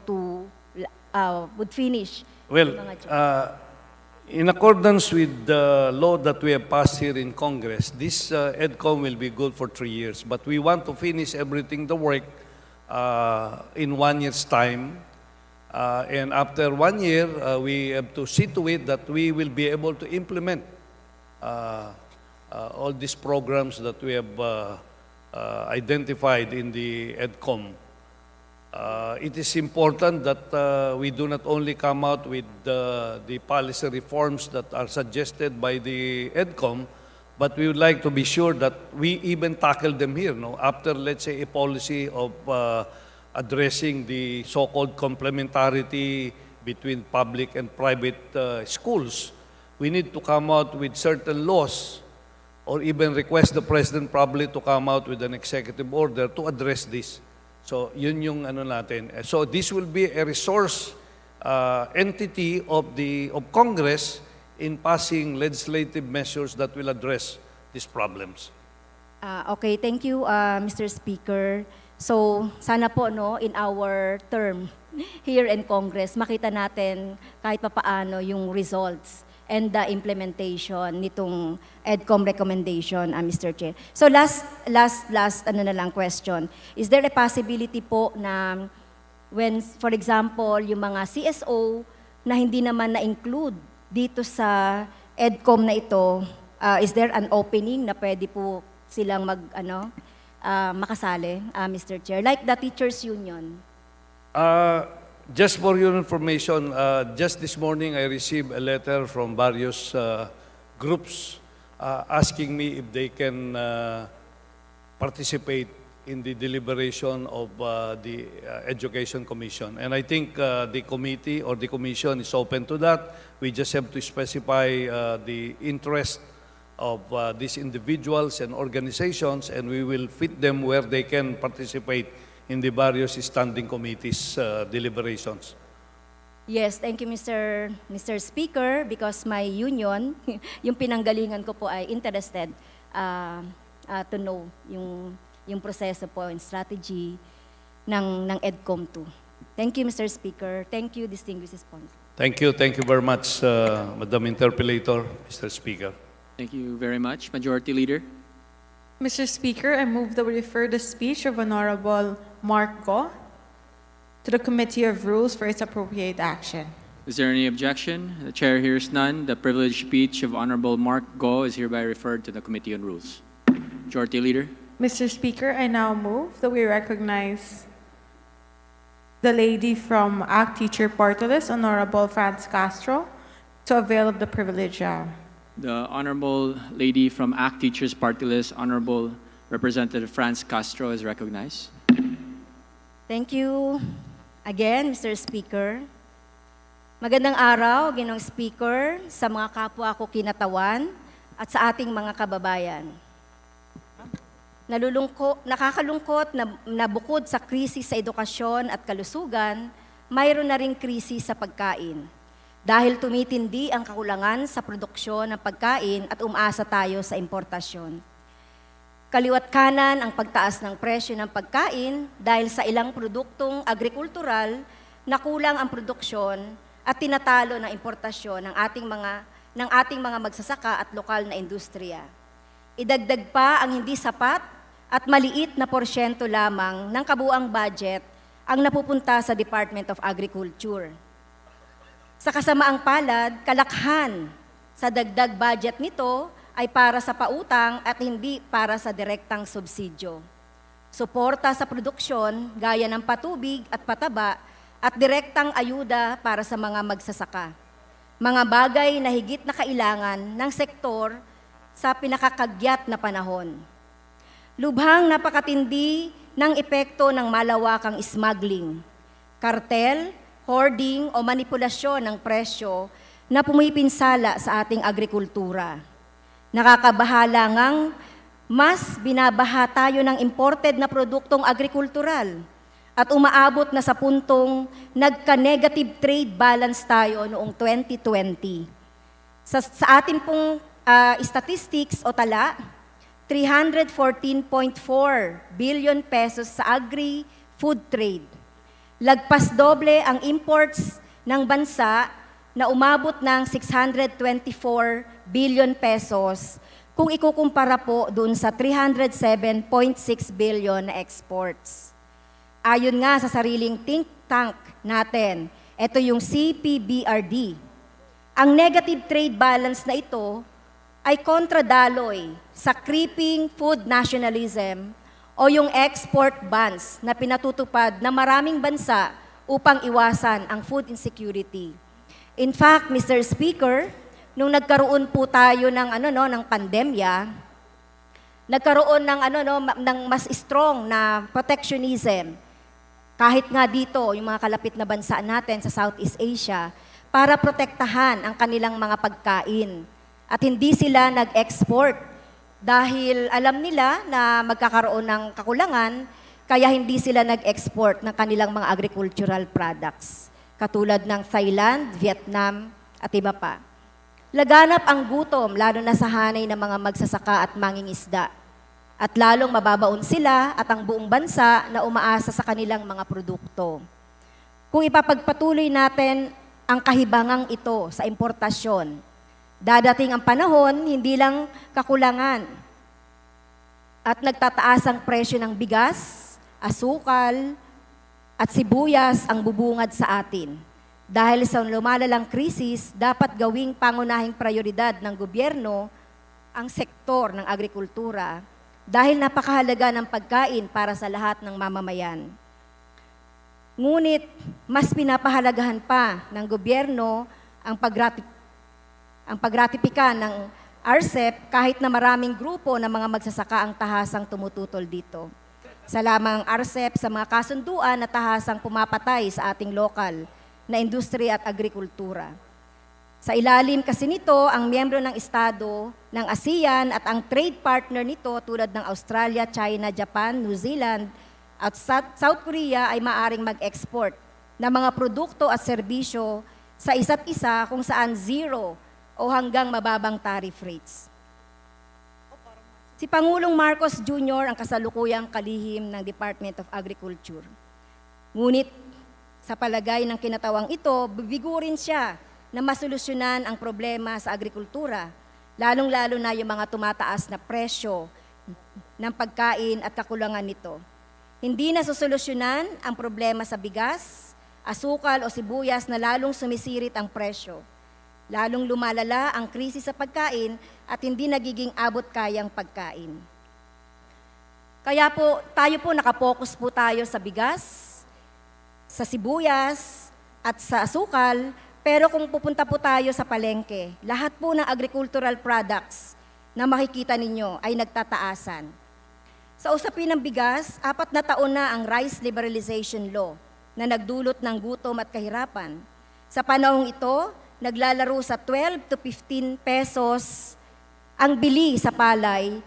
would finish? Well, yung mga job? in accordance with the law that we have passed here in Congress, this EDCOM will be good for 3 years. But we want to finish everything, the work, in 1 year's time. And after 1 year, we have to see to it that we will be able to implement all these programs that we have identified in the EDCOM. It is important that we do not only come out with the policy reforms that are suggested by the EDCOM, but we would like to be sure that we even tackle them here. No? After, let's say, a policy of addressing the so-called complementarity between public and private schools, we need to come out with certain laws or even request the President probably to come out with an executive order to address this. So, yun yung ano natin. So, this will be a resource entity of Congress in passing legislative measures that will address these problems. Okay, thank you, Mr. Speaker. So, sana po, no, in our term here in Congress, makita natin kahit papaano yung results and the implementation nitong EDCOM recommendation, Mr. Chair. So last question. Is there a possibility po na when, for example, yung mga CSO na hindi naman na-include dito sa EDCOM na ito, is there an opening na pwede po silang makasali, Mr. Chair? Like the teachers union. Just for your information, just this morning I received a letter from various groups asking me if they can participate in the deliberation of the Education Commission. And I think the committee or the commission is open to that. We just have to specify the interest of these individuals and organizations, and we will fit them where they can participate in the various standing committees deliberations. Yes, thank you, Mr. Speaker, because my union, yung pinanggalingan ko po ay interested to know yung proseso po and strategy ng EDCOM 2. Thank you, Mr. Speaker. Thank you, distinguished sponsor. Thank you very much, Madam Interpellator, Mr. Speaker. Thank you very much. Majority Leader. Mr. Speaker, I move that we refer the speech of Honorable Mark Go to the Committee of Rules for its appropriate action. Is there any objection? The chair hears none. The privileged speech of Honorable Mark Go is hereby referred to the Committee on Rules. Majority Leader. Mr. Speaker, I now move that we recognize the lady from ACT Teacher Party List, Honorable Franz Castro, to avail of the privilege. The Honorable Lady from ACT Teachers Party List, Honorable Representative Franz Castro, is recognized. Thank you again, Mr. Speaker. Magandang araw, Ginoong Speaker, sa mga kapwa ko kinatawan at sa ating mga kababayan. Nakakalungkot na bukod sa krisis sa edukasyon at kalusugan, mayroon na ring krisis sa pagkain. Dahil tumitindi ang kakulangan sa produksyon ng pagkain at umasa tayo sa importasyon. Kaliwat kanan ang pagtaas ng presyo ng pagkain dahil sa ilang produktong agrikultural na kulang ang produksyon at tinatalo ng importasyon ng ating mga magsasaka at lokal na industriya. Idagdag pa ang hindi sapat at maliit na porsyento lamang ng kabuang budget ang napupunta sa Department of Agriculture. Sa kasamaang palad, kalakhan sa dagdag budget nito ay para sa pautang at hindi para sa direktang subsidyo. Suporta sa produksyon gaya ng patubig at pataba at direktang ayuda para sa mga magsasaka. Mga bagay na higit na kailangan ng sektor sa pinakakagyat na panahon. Lubhang napakatindi ng epekto ng malawakang smuggling, kartel, hoarding o manipulasyon ng presyo na pumipinsala sa ating agrikultura. Nakakabahala ngang mas binabaha tayo ng imported na produktong agrikultural at umaabot na sa puntong nagka-negative trade balance tayo noong 2020. Sa ating pong statistics o tala, 314.4 billion pesos sa agri-food trade. Lagpas doble ang imports ng bansa na umabot ng 624 billion pesos kung ikukumpara po dun sa 307.6 billion na exports. Ayon nga sa sariling think tank natin, ito yung CPBRD. Ang negative trade balance na ito ay kontradaloy sa creeping food nationalism o yung export bans na pinatutupad na maraming bansa upang iwasan ang food insecurity. In fact, Mr. Speaker, nung nagkaroon po tayo ng pandemya, nagkaroon ng mas strong na protectionism kahit nga dito yung mga kalapit na bansa natin sa Southeast Asia para protektahan ang kanilang mga pagkain. At hindi sila nag-export dahil alam nila na magkakaroon ng kakulangan, kaya hindi sila nag-export ng kanilang mga agricultural products, katulad ng Thailand, Vietnam, at iba pa. Laganap ang gutom, lalo na sa hanay ng mga magsasaka at mangingisda. At lalong mababaon sila at ang buong bansa na umaasa sa kanilang mga produkto. Kung ipapagpatuloy natin ang kahibangang ito sa importasyon, dadating ang panahon, hindi lang kakulangan at nagtataas ang presyo ng bigas, asukal, at sibuyas ang bubungad sa atin. Dahil sa lumalalang krisis, dapat gawing pangunahing prioridad ng gobyerno ang sektor ng agrikultura dahil napakahalaga ng pagkain para sa lahat ng mamamayan. Ngunit, mas pinapahalagahan pa ng gobyerno ang pagratipika ng RCEP kahit na maraming grupo ng mga magsasaka ang tahasang tumututol dito. Salamat ang RCEP sa mga kasunduan na tahasang pumapatay sa ating lokal na industriya at agrikultura. Sa ilalim kasi nito, ang miyembro ng Estado ng ASEAN at ang trade partner nito tulad ng Australia, China, Japan, New Zealand at South Korea ay maaring mag-export ng mga produkto at serbisyo sa isa't isa kung saan zero o hanggang mababang tariff rates. Si Pangulong Marcos Jr. ang kasalukuyang kalihim ng Department of Agriculture. Ngunit sa palagay ng kinatawang ito, bibigurin siya na masolusyonan ang problema sa agrikultura, lalong-lalo na yung mga tumataas na presyo ng pagkain at kakulangan nito. Hindi na susolusyonan ang problema sa bigas, asukal o sibuyas na lalong sumisirit ang presyo. Lalong lumalala ang krisis sa pagkain at hindi nagiging abot-kayang pagkain. Kaya po, tayo po nakapokus po tayo sa bigas, sa sibuyas at sa asukal, pero kung pupunta po tayo sa palengke, lahat po ng agricultural products na makikita ninyo ay nagtataasan. Sa usapin ng bigas, 4 na taon na ang Rice Liberalization Law na nagdulot ng gutom at kahirapan. Sa panahong ito, naglalaro sa 12 to 15 pesos ang bili sa palay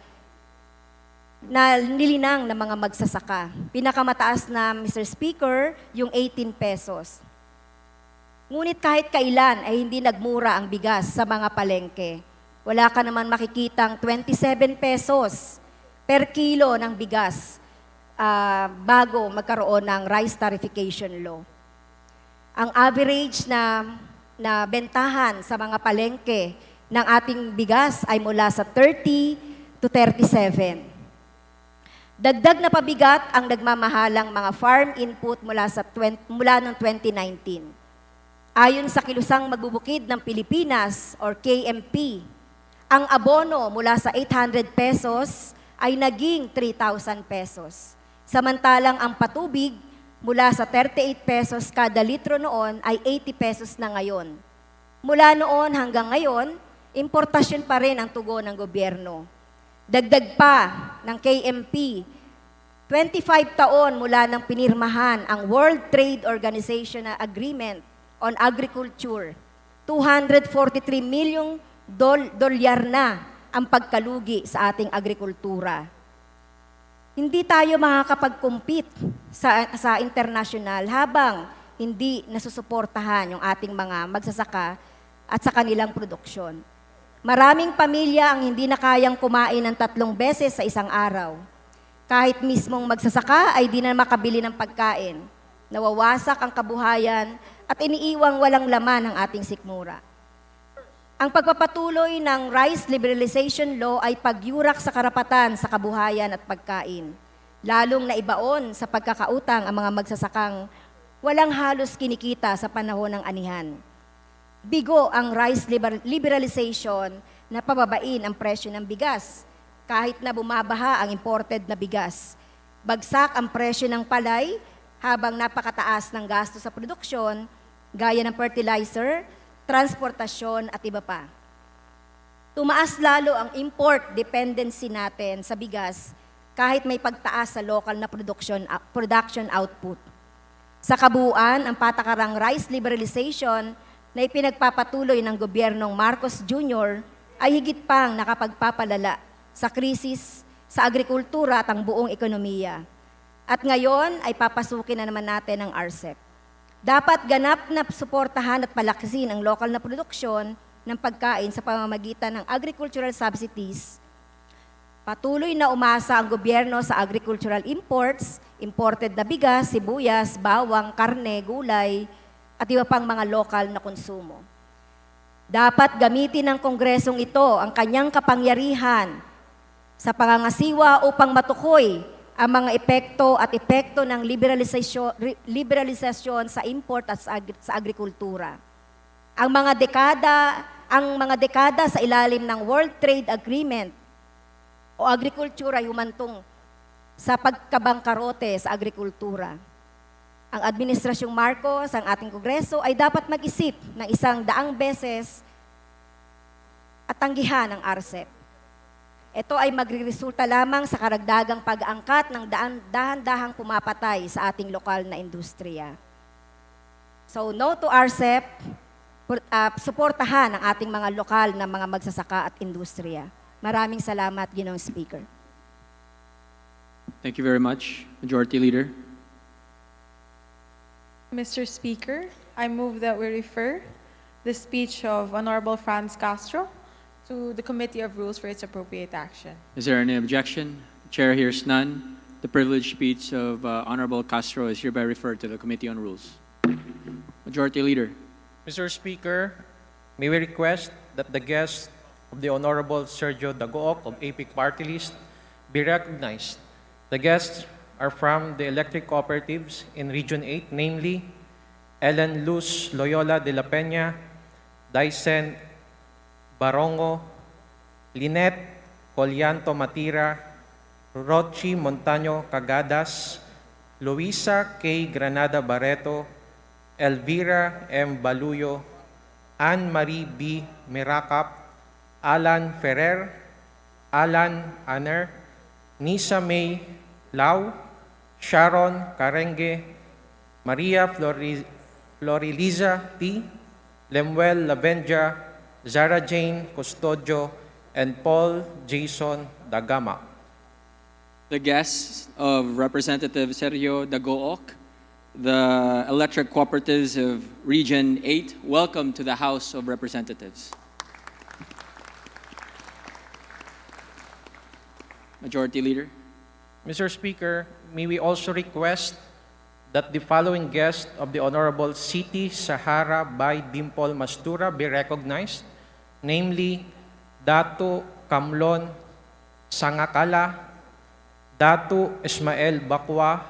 na nilinang ng mga magsasaka. Pinakamataas na, Mr. Speaker, yung 18 pesos. Ngunit kahit kailan ay hindi nagmura ang bigas sa mga palengke. Wala ka naman makikitang 27 pesos per kilo ng bigas bago magkaroon ng rice tarification law. Ang average na bentahan sa mga palengke ng ating bigas ay mula sa 30 to 37. Dagdag na pabigat ang nagmamahalang mga farm input mula noong 2019. Ayon sa Kilusang Magbubukid ng Pilipinas or KMP, ang abono mula sa 800 pesos ay naging 3,000 pesos. Samantalang ang patubig mula sa 38 pesos kada litro noon ay 80 pesos na ngayon. Mula noon hanggang ngayon, importasyon pa rin ang tugon ng gobyerno. Dagdag pa ng KMP, 25 taon mula nang pinirmahan ang World Trade Organization na Agreement on Agriculture, 243 milyong dolyar na ang pagkalugi sa ating agrikultura. Hindi tayo makakapag-compete sa international habang hindi nasusuportahan yung ating mga magsasaka at sa kanilang produksyon. Maraming pamilya ang hindi na kayang kumain ng 3 beses sa isang araw. Kahit mismong magsasaka ay di na makabili ng pagkain. Nawawasak ang kabuhayan at iniiwang walang laman ang ating sikmura. Ang pagpapatuloy ng Rice Liberalization Law ay pagyurak sa karapatan sa kabuhayan at pagkain, lalong naibaon sa pagkakautang ang mga magsasakang walang halos kinikita sa panahon ng anihan. Bigo ang rice liberalization na pababain ang presyo ng bigas, kahit na bumabaha ang imported na bigas. Bagsak ang presyo ng palay habang napakataas ng gasto sa produksyon, gaya ng fertilizer, transportasyon at iba pa. Tumaas lalo ang import dependency natin sa bigas kahit may pagtaas sa local na production output. Sa kabuuan, ang patakarang rice liberalization na ipinagpapatuloy ng gobyernong Marcos Jr. ay higit pang nakapagpapalala sa krisis sa agrikultura at ang buong ekonomiya. At ngayon ay papasukin na naman natin ang RCEP. Dapat ganap na suportahan at palakasin ang lokal na produksyon ng pagkain sa pamamagitan ng agricultural subsidies. Patuloy na umasa ang gobyerno sa agricultural imports, imported na bigas, sibuyas, bawang, karne, gulay, at iba pang mga lokal na konsumo. Dapat gamitin ng Kongresong ito ang kanyang kapangyarihan sa pangangasiwa upang matukoy ang mga epekto ng liberalisasyon sa import at sa agrikultura. Ang mga dekada sa ilalim ng World Trade Agreement o agrikultura ay humantong sa pagkabangkarote sa agrikultura. Ang Administrasyong Marcos, ang ating Kongreso, ay dapat mag-isip ng 100 beses at tanggihan ang RCEP. Ito ay magreresulta lamang sa karagdagang pag-angkat ng dahan-dahang pumapatay sa ating lokal na industriya. So, no to RCEP, suportahan ang ating mga lokal na mga magsasaka at industriya. Maraming salamat, Ginoong Speaker. Thank you very much, Majority Leader. Mr. Speaker, I move that we refer the speech of Honorable Franz Castro to the Committee of Rules for its appropriate action. Is there any objection? The Chair hears none. The privileged speech of Honorable Castro is hereby referred to the Committee on Rules. Majority Leader. Mr. Speaker, may we request that the guest of the Honorable Sergio Dagook of APIC Party List be recognized. The guests are from the electric cooperatives in Region 8, namely Ellen Luz Loyola de la Peña, Dyson Barongo, Lynette Collianto Matira, Rochi Montaño Cagadas, Luisa K. Granada Barreto, Elvira M. Baluyo, Anne-Marie B. Miracap, Alan Ferrer, Alan Aner, Nisa May Lau, Sharon Karenge, Maria Floriliza T., Lemuel Lavenja, Zara Jane Custodio, and Paul Jason Dagama. The guests of Representative Sergio Dagook, the electric cooperatives of Region 8, welcome to the House of Representatives. Majority Leader. Mr. Speaker, may we also request that the following guest of the Honorable Siti Sahara by Dimple Mastura be recognized, namely Datu Kamlon Sangakala, Datu Ismael Bakwa,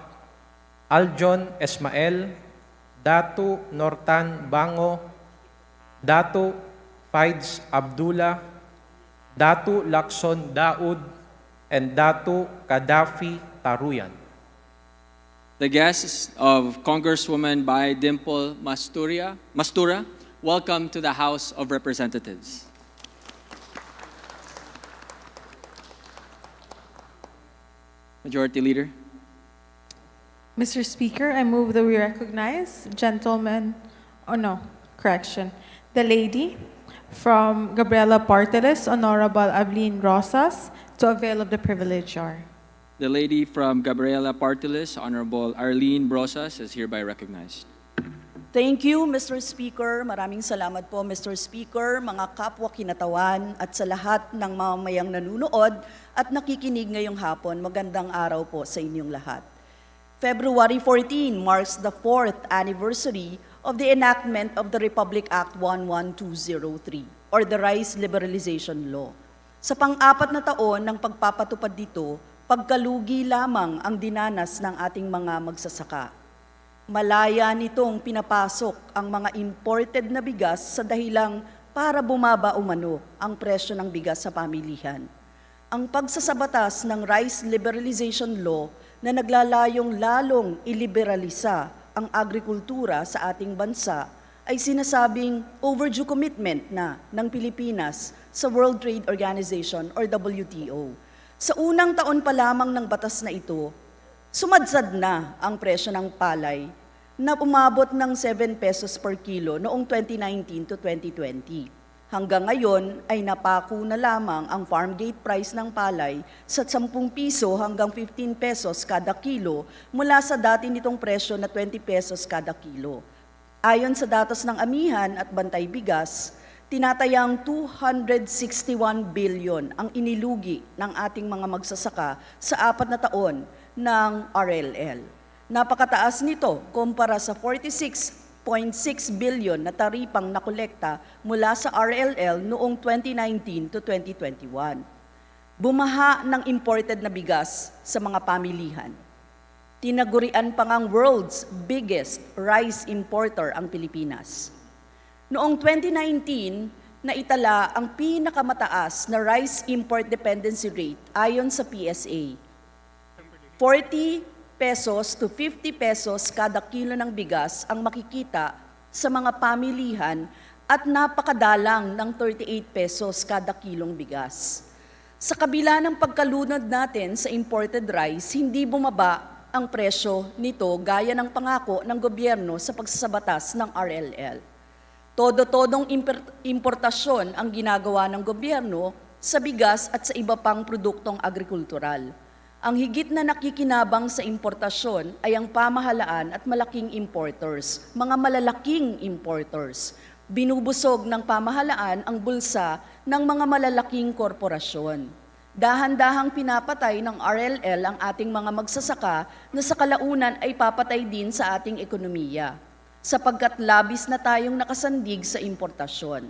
Aljon Ismael, Datu Nortan Bango, Datu Fides Abdullah, Datu Lakson Daud, and Datu Kadafi Taruyan. the guests of Congresswoman Bai Dimple Mastura, welcome to the House of Representatives. Majority Leader. Mr. Speaker, I move that we recognize the lady from Gabriela Partiles, Honorable Ablin Rosas, to avail of the privilege hour. The lady from Gabriela Partiles, Honorable Arlene Brosas, is hereby recognized. Thank you, Mr. Speaker. Maraming salamat po, Mr. Speaker, mga kapwa kinatawan at sa lahat ng mamamayang nanunood at nakikinig ngayong hapon. Magandang araw po sa inyong lahat. February 14 marks the 4th anniversary of the enactment of the Republic Act 11203 or the Rice Liberalization Law. Sa pang-apat na taon ng pagpapatupad dito, pagkalugi lamang ang dinanas ng ating mga magsasaka. Malaya nitong pinapasok ang mga imported na bigas sa dahilang para bumaba umano ang presyo ng bigas sa pamilihan. Ang pagsasabatas ng Rice Liberalization Law na naglalayong lalong iliberalisa ang agrikultura sa ating bansa ay sinasabing overdue commitment na ng Pilipinas sa World Trade Organization or WTO. Sa unang taon pa lamang ng batas na ito, sumadsad na ang presyo ng palay na umabot ng 7 pesos per kilo noong 2019 to 2020. Hanggang ngayon ay napako na lamang ang farm gate price ng palay sa 10 piso hanggang 15 pesos kada kilo mula sa dati nitong presyo na 20 pesos kada kilo. Ayon sa datos ng Amihan at Bantay Bigas, tinatayang 261 billion ang inilugi ng ating mga magsasaka sa 4 na taon ng RLL. Napakataas nito kumpara sa 46.6 billion na taripang nakolekta mula sa RLL noong 2019 to 2021. Bumaha ng imported na bigas sa mga pamilihan. Tinagurian pa ngang world's biggest rice importer ang Pilipinas. Noong 2019, naitala ang pinakamataas na rice import dependency rate ayon sa PSA. 40 pesos to 50 pesos kada kilo ng bigas ang makikita sa mga pamilihan at napakadalang ng 38 pesos kada kilong bigas. Sa kabila ng pagkalunod natin sa imported rice, hindi bumaba ang presyo nito gaya ng pangako ng gobyerno sa pagsasabatas ng RLL. Todo-todong importasyon ang ginagawa ng gobyerno sa bigas at sa iba pang produktong agrikultural. Ang higit na nakikinabang sa importasyon ay ang pamahalaan at malaking importers, mga malalaking importers. Binubusog ng pamahalaan ang bulsa ng mga malalaking korporasyon. Dahan-dahang pinapatay ng RLL ang ating mga magsasaka na sa kalaunan ay papatay din sa ating ekonomiya, sapagkat labis na tayong nakasandig sa importasyon.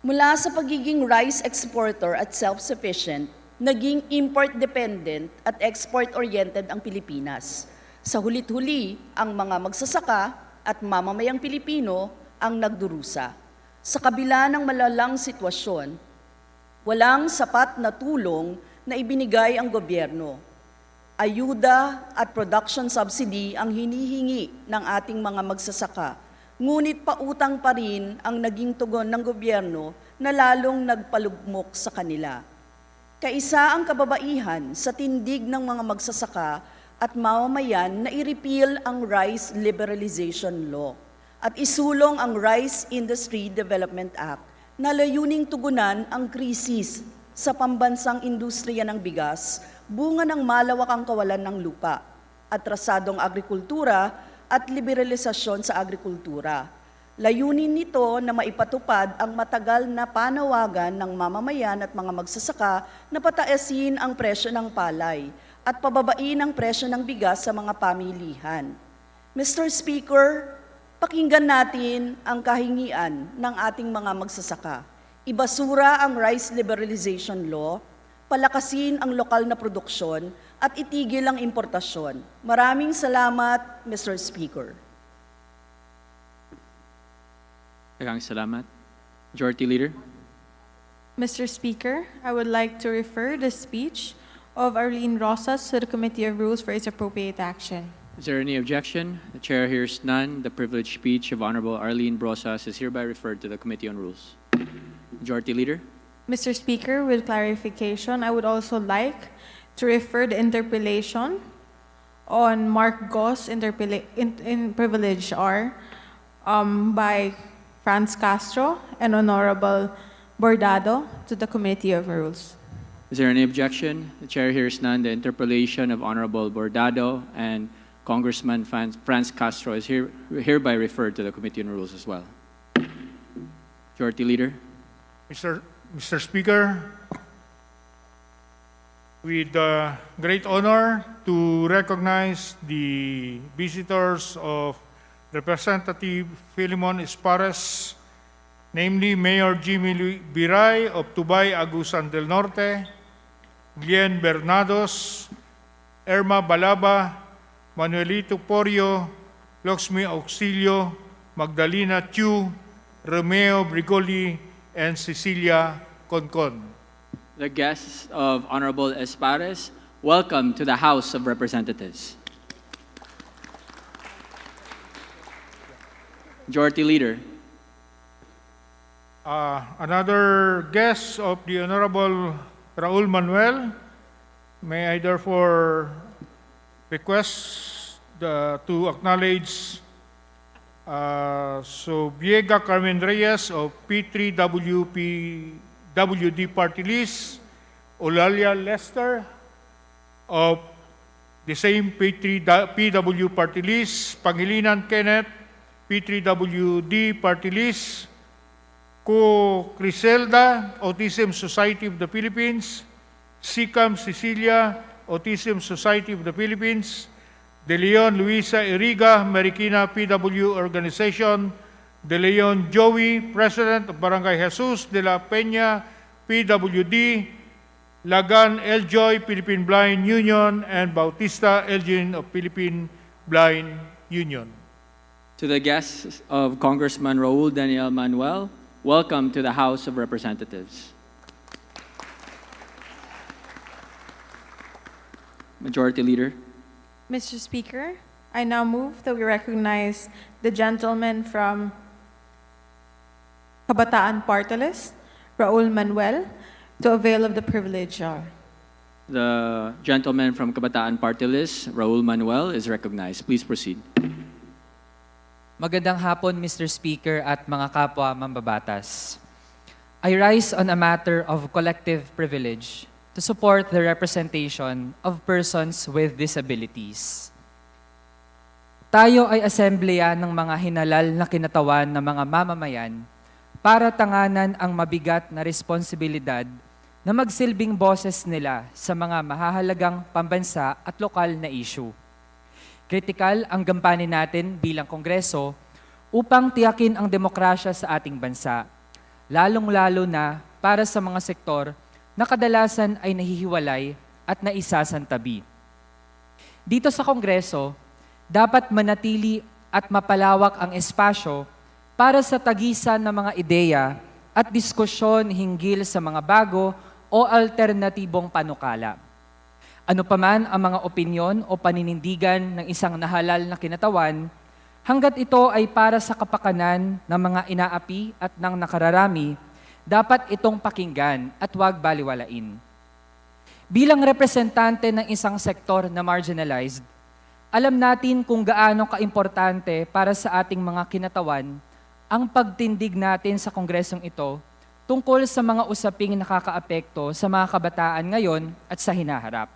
Mula sa pagiging rice exporter at self-sufficient, naging import-dependent at export-oriented ang Pilipinas. Sa hulit-huli, ang mga magsasaka at mamamayang Pilipino ang nagdurusa. Sa kabila ng malalang sitwasyon, walang sapat na tulong na ibinigay ang gobyerno. Ayuda at production subsidy ang hinihingi ng ating mga magsasaka, ngunit pautang pa rin ang naging tugon ng gobyerno na lalong nagpalugmok sa kanila. Kaisa ang kababaihan sa tindig ng mga magsasaka at mamamayan na i-repeal ang Rice Liberalization Law at isulong ang Rice Industry Development Act na layuning tugunan ang krisis sa pambansang industriya ng bigas, bunga ng malawakang kawalan ng lupa, atrasadong agrikultura at liberalisasyon sa agrikultura. Layunin nito na maipatupad ang matagal na panawagan ng mamamayan at mga magsasaka na pataasin ang presyo ng palay at pababain ang presyo ng bigas sa mga pamilihan. Mr. Speaker, pakinggan natin ang kahingian ng ating mga magsasaka. Ibasura ang Rice Liberalization Law, palakasin ang lokal na produksyon at itigil ang importasyon. Maraming salamat, Mr. Speaker. Maraming salamat. Majority Leader. Mr. Speaker, I would like to refer the speech of Arlene Rosas to the Committee of Rules for its appropriate action. Is there any objection? The chair hears none. The privileged speech of Honorable Arlene Brosas is hereby referred to the Committee on Rules. Majority Leader? Mr. Speaker, with clarification, I would also like to refer the interpellation on Mark Goss in Privilege R by Franz Castro and Honorable Bordado to the Committee of Rules. Is there any objection? The chair hears none. The interpellation of Honorable Bordado and Congressman Franz Castro is hereby referred to the Committee on Rules as well. Majority Leader? Mr. Speaker, with great honor to recognize the visitors of Representative Philemon Espares, namely Mayor Jimmy Biray of Tubay, Agusan del Norte, Glenn Bernados, Irma Balaba, Manuelito Porio, Loxmi Auxilio, Magdalena Chu, Romeo Brigoli, and Cecilia Concon. The guests of Honorable Espares, welcome to the House of Representatives. Majority Leader. Another guest of the Honorable Raul Manuel, may I therefore request to acknowledge Viega Carmen Reyes of P3WD Party List, Olalia Lester of the same PW Party List, Pangilinan Kenneth, P3WD Party List, Ko Criselda, Autism Society of the Philippines, Sikam Cecilia, Autism Society of the Philippines, De Leon Luisa Iriga, Marikina PW Organization, De Leon Joey, President of Barangay Jesus de la Peña, PWD, Lagan Eljoy, Philippine Blind Union, and Bautista Elgin of Philippine Blind Union. To the guests of Congressman Raul Daniel Manuel, welcome to the House of Representatives. Majority Leader. Mr. Speaker, I now move that we recognize the gentleman from Kabataan Party List, Raul Manuel, to avail of the privilege. The gentleman from Kabataan Party List, Raul Manuel, is recognized. Please proceed. Magandang hapon, Mr. Speaker at mga kapwa mambabatas. I rise on a matter of collective privilege to support the representation of persons with disabilities. Tayo ay asembleya ng mga hinalal na kinatawan ng mga mamamayan para tanganan ang mabigat na responsibilidad na magsilbing boses nila sa mga mahahalagang pambansa at lokal na issue. Kritikal ang gampanin natin bilang Kongreso upang tiyakin ang demokrasya sa ating bansa, lalong-lalo na para sa mga sektor na kadalasan ay nahihiwalay at naisasantabi. Dito sa Kongreso, dapat manatili at mapalawak ang espasyo para sa tagisan ng mga ideya at diskusyon hinggil sa mga bago o alternatibong panukala. Ano paman ang mga opinyon o paninindigan ng isang nahalal na kinatawan, hanggat ito ay para sa kapakanan ng mga inaapi at ng nakararami, dapat itong pakinggan at huwag baliwalain. Bilang representante ng isang sektor na marginalized, alam natin kung gaano kaimportante para sa ating mga kinatawan ang pagtindig natin sa kongresong ito tungkol sa mga usaping nakakaapekto sa mga kabataan ngayon at sa hinaharap.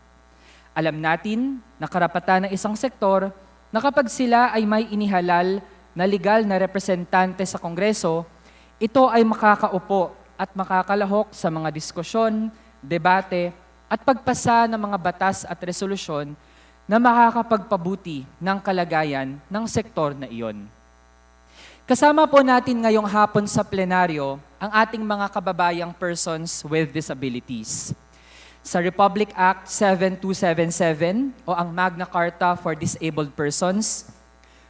Alam natin na karapatan ng isang sektor na kapag sila ay may inihalal na legal na representante sa Kongreso, ito ay makakaupo at makakalahok sa mga diskusyon, debate, at pagpasa ng mga batas at resolusyon na makakapagpabuti ng kalagayan ng sektor na iyon. Kasama po natin ngayong hapon sa plenaryo ang ating mga kababayang persons with disabilities. Sa Republic Act 7277 o ang Magna Carta for Disabled Persons,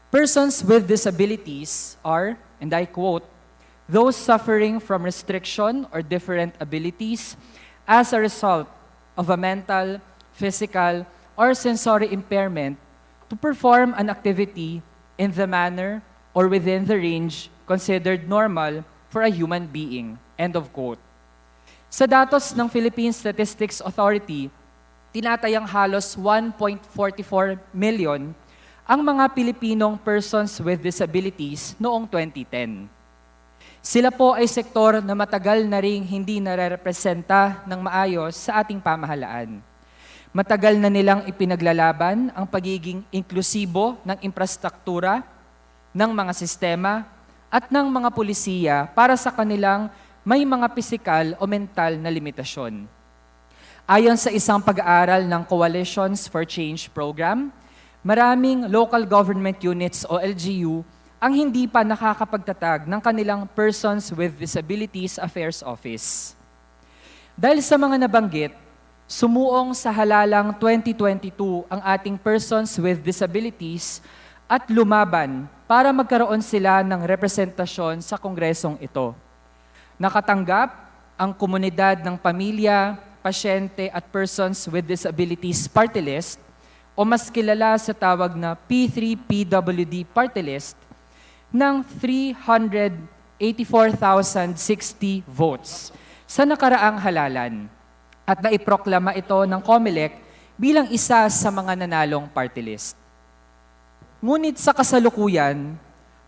persons with disabilities are, and I quote, those suffering from restriction or different abilities as a result of a mental, physical, or sensory impairment to perform an activity in the manner or within the range considered normal for a human being. End of quote. Sa datos ng Philippine Statistics Authority, tinatayang halos 1.44 million ang mga Pilipinong persons with disabilities noong 2010. Sila po ay sektor na matagal na ring hindi nare-representa ng maayos sa ating pamahalaan. Matagal na nilang ipinaglalaban ang pagiging inklusibo ng infrastruktura, ng mga sistema, at ng mga pulisiya para sa kanilang may mga pisikal o mental na limitasyon. Ayon sa isang pag-aaral ng Coalitions for Change program, maraming local government units o LGU ang hindi pa nakakapagtatag ng kanilang Persons with Disabilities Affairs Office. Dahil sa mga nabanggit, sumuong sa halalang 2022 ang ating Persons with Disabilities at lumaban para magkaroon sila ng representasyon sa kongresong ito. Nakatanggap ang komunidad ng pamilya, pasyente at Persons with Disabilities Party List o mas kilala sa tawag na P3PWD Party List ng 384,060 votes sa nakaraang halalan at naiproklama ito ng COMELEC bilang isa sa mga nanalong party list. Ngunit sa kasalukuyan,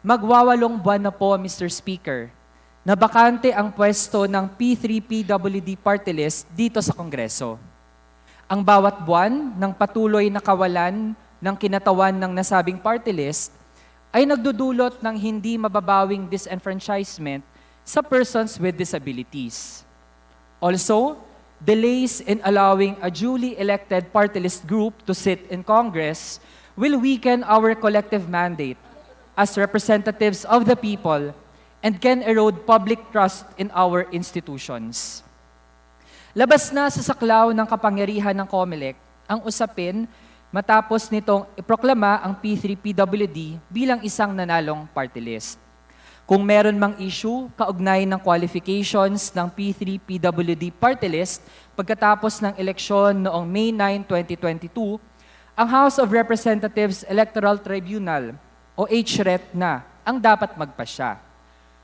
magwawalong buwan na po, Mr. Speaker, na bakante ang pwesto ng P3PWD Party List dito sa Kongreso. Ang bawat buwan ng patuloy na kawalan ng kinatawan ng nasabing party list ay nagdudulot ng hindi mababawing disenfranchisement sa persons with disabilities. Also, delays in allowing a duly elected party list group to sit in Congress will weaken our collective mandate as representatives of the people and can erode public trust in our institutions. Labas na sa saklaw ng kapangyarihan ng COMELEC ang usapin matapos nitong iproklama ang P3PWD bilang isang nanalong party list. Kung meron mang issue kaugnay ng qualifications ng P3PWD party list pagkatapos ng eleksyon noong May 9, 2022, ang House of Representatives Electoral Tribunal o HRET na ang dapat magpasya.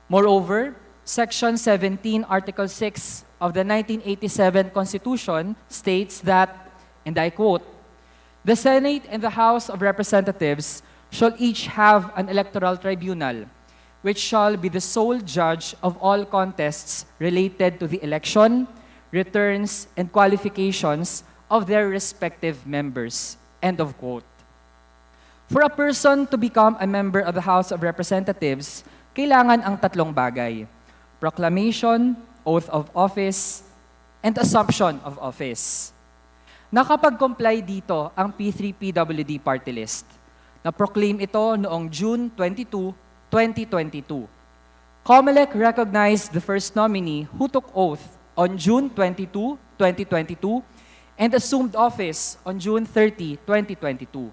Moreover, Section 17, Article 6 of the 1987 Constitution states that, and I quote, "The Senate and the House of Representatives shall each have an electoral tribunal, which shall be the sole judge of all contests related to the election, returns, and qualifications of their respective members." End of quote. For a person to become a member of the House of Representatives, kailangan ang tatlong bagay: proclamation, oath of office, and assumption of office. Nakapag-comply dito ang P3PWD Party List. Na-proclaim ito noong June 22, 2022. COMELEC recognized the first nominee who took oath on June 22, 2022 and assumed office on June 30, 2022.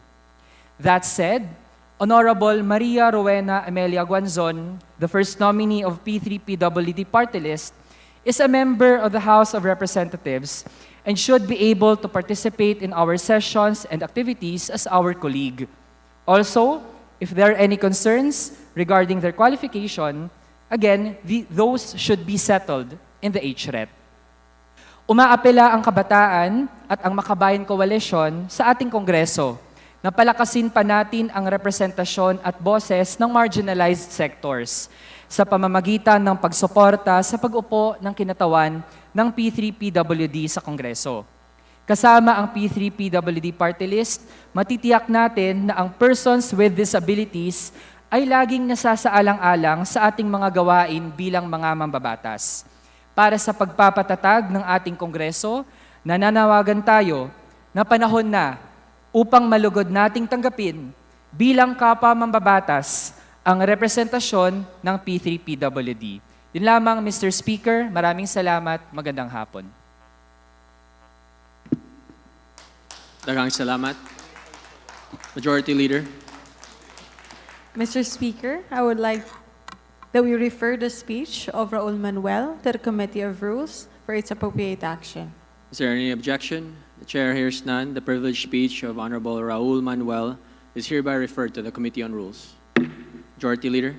That said, Honorable Maria Rowena Amelia Guanzon, the first nominee of P3PWD Party List, is a member of the House of Representatives and should be able to participate in our sessions and activities as our colleague. Also, if there are any concerns regarding their qualification, again, those should be settled in the HRET. Umaapela ang kabataan at ang Makabayan Coalition sa ating Kongreso na palakasin pa natin ang representasyon at boses ng marginalized sectors sa pamamagitan ng pagsuporta sa pag-upo ng kinatawan ng P3PWD sa Kongreso. Kasama ang P3PWD Party List, matitiyak natin na ang persons with disabilities ay laging nasasaalang-alang sa ating mga gawain bilang mga mambabatas. Para sa pagpapatatag ng ating Kongreso, nananawagan tayo na panahon na upang malugod nating tanggapin bilang kapwa mambabatas ang representasyon ng P3PWD. Yun lamang, Mr. Speaker. Maraming salamat. Magandang hapon. Daghang salamat. Majority Leader. Mr. Speaker, I would like that we refer the speech of Raul Manuel to the Committee of Rules for its appropriate action. Is there any objection? The Chair hears none. The privileged speech of Honorable Raul Manuel is hereby referred to the Committee on Rules. Majority Leader.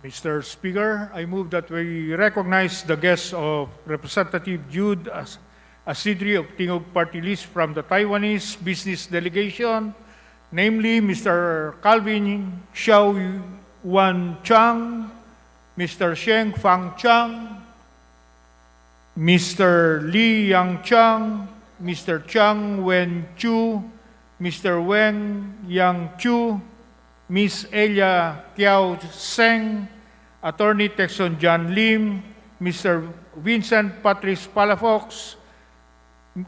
Mr. Speaker, I move that we recognize the guests of Representative Jude Asidri of Tingog Party List from the Taiwanese business delegation, namely Mr. Calvin Xiao Wan Chang, Mr. Sheng Fang Chang, Mr. Li Yang Chang, Mr. Chang Wen Chu, Mr. Wen Yang Chu, Ms. Elia Kiao Seng, Attorney Texon John Lim, Mr. Vincent Patrice Palafox,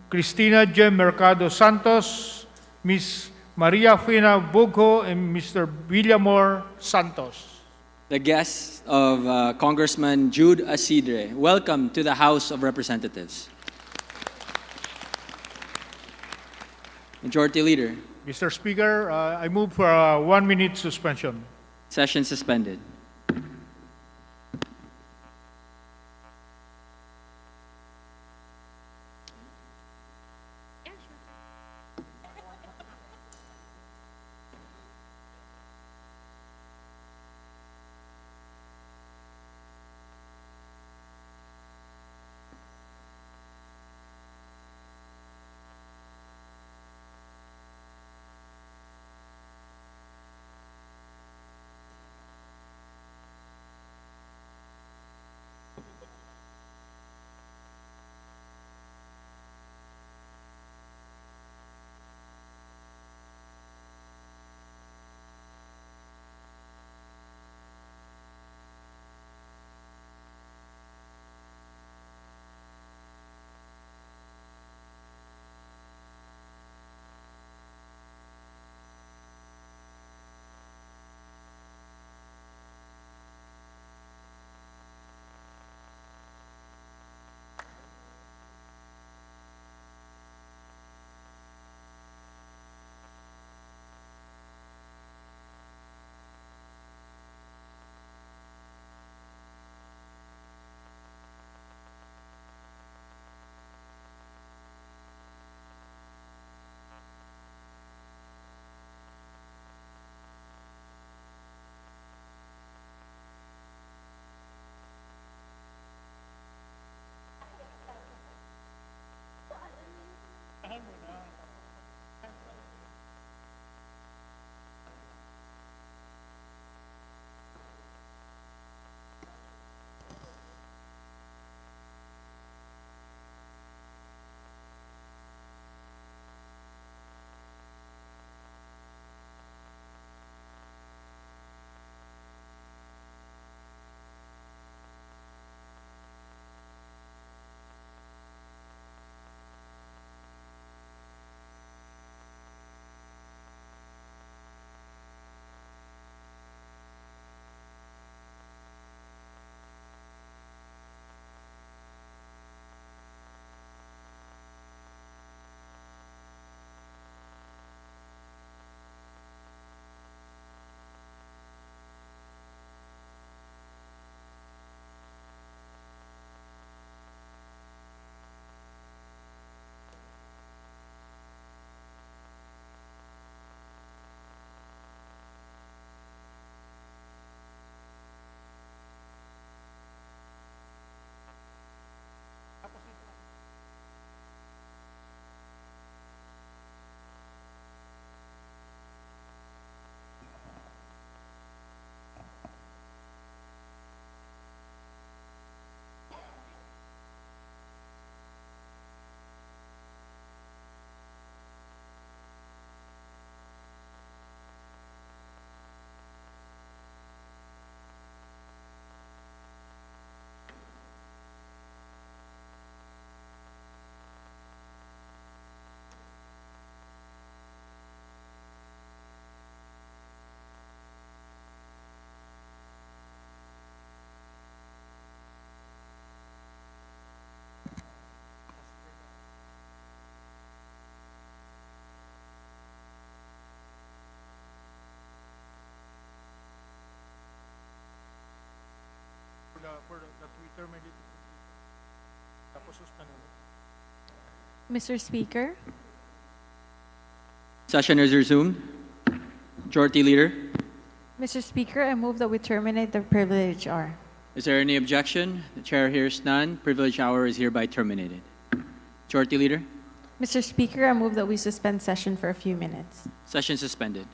Cristina Jem Mercado Santos, Ms. Maria Fina Bugho, and Mr. Villamor Santos. The guests of Congressman Jude Asidre, welcome to the House of Representatives. Majority Leader. Mr. Speaker, I move for a 1-minute suspension. Session suspended. That we terminate. Tapos suspend. Mr. Speaker, Session is resumed. Majority Leader, Mr. Speaker, I move that we terminate the privilege hour. is there any objection? The chair hears none. Privilege hour is hereby terminated. Majority Leader, Mr. Speaker, I move that we suspend session for a few minutes. session suspended.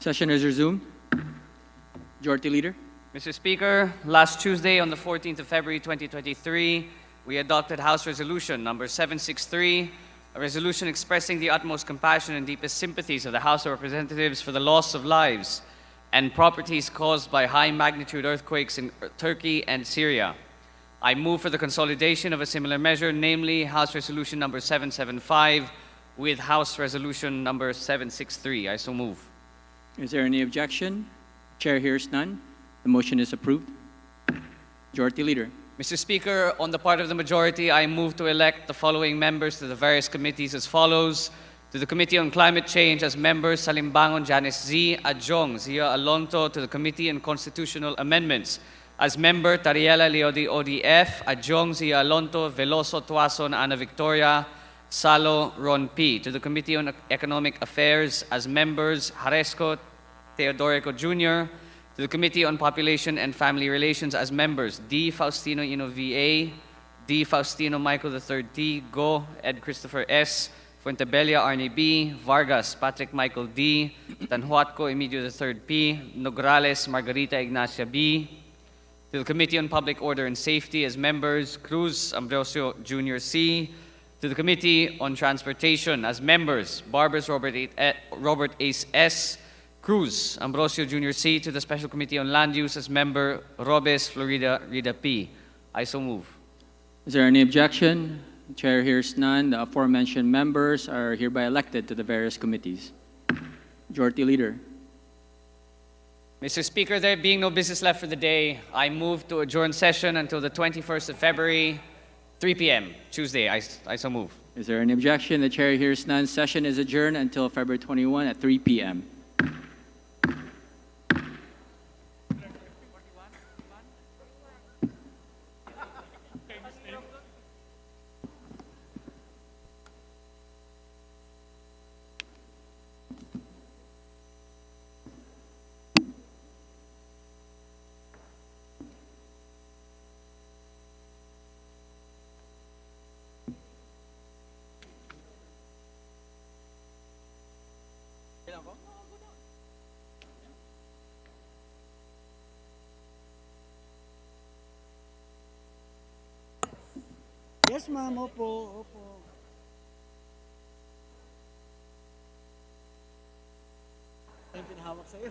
Session is resumed. Majority Leader. Mr. Speaker, last Tuesday on the 14th of February 2023, we adopted House Resolution number 763, a resolution expressing the utmost compassion and deepest sympathies of the House of Representatives for the loss of lives and properties caused by high-magnitude earthquakes in Turkey and Syria. I move for the consolidation of a similar measure, namely House Resolution number 775 with House Resolution number 763. I so move. Is there any objection? Chair hears none. The motion is approved. Majority Leader. Mr. Speaker, on the part of the majority, I move to elect the following members to the various committees as follows. To the Committee on Climate Change as members, Salimbangon Janice Z. Adjong Zia Alonto. To the Committee on Constitutional Amendments as member, Tariela Leodi ODF, Adjong Zia Alonto, Veloso Tuason, Ana Victoria, Salo Ron P. To the Committee on Economic Affairs as members, Haresco Teodorico Jr. To the Committee on Population and Family Relations as members, D. Faustino Ino V.A., D. Faustino Michael III T., Go, Ed Christopher S., Fuentebella Arnie B., Vargas Patrick Michael D., Tanhuatco Emilio III P., Nograles Margarita Ignacia B. To the Committee on Public Order and Safety as members, Cruz Ambrosio Jr. C. To the Committee on Transportation as members, Barbers Robert Ace S., Cruz Ambrosio Jr. C. To the Special Committee on Land Use as member, Robes Florida Rida P. I so move. Is there any objection? The Chair hears none. The aforementioned members are hereby elected to the various committees. Majority Leader. Mr. Speaker, there being no business left for the day, I move to adjourn session until the 21st of February, 3 p.m., Tuesday. I so move. Is there any objection? The Chair hears none. Session is adjourned until February 21 at 3 p.m. Yes, ma'am. Opo, opo. Ay, pinahawak sa'yo.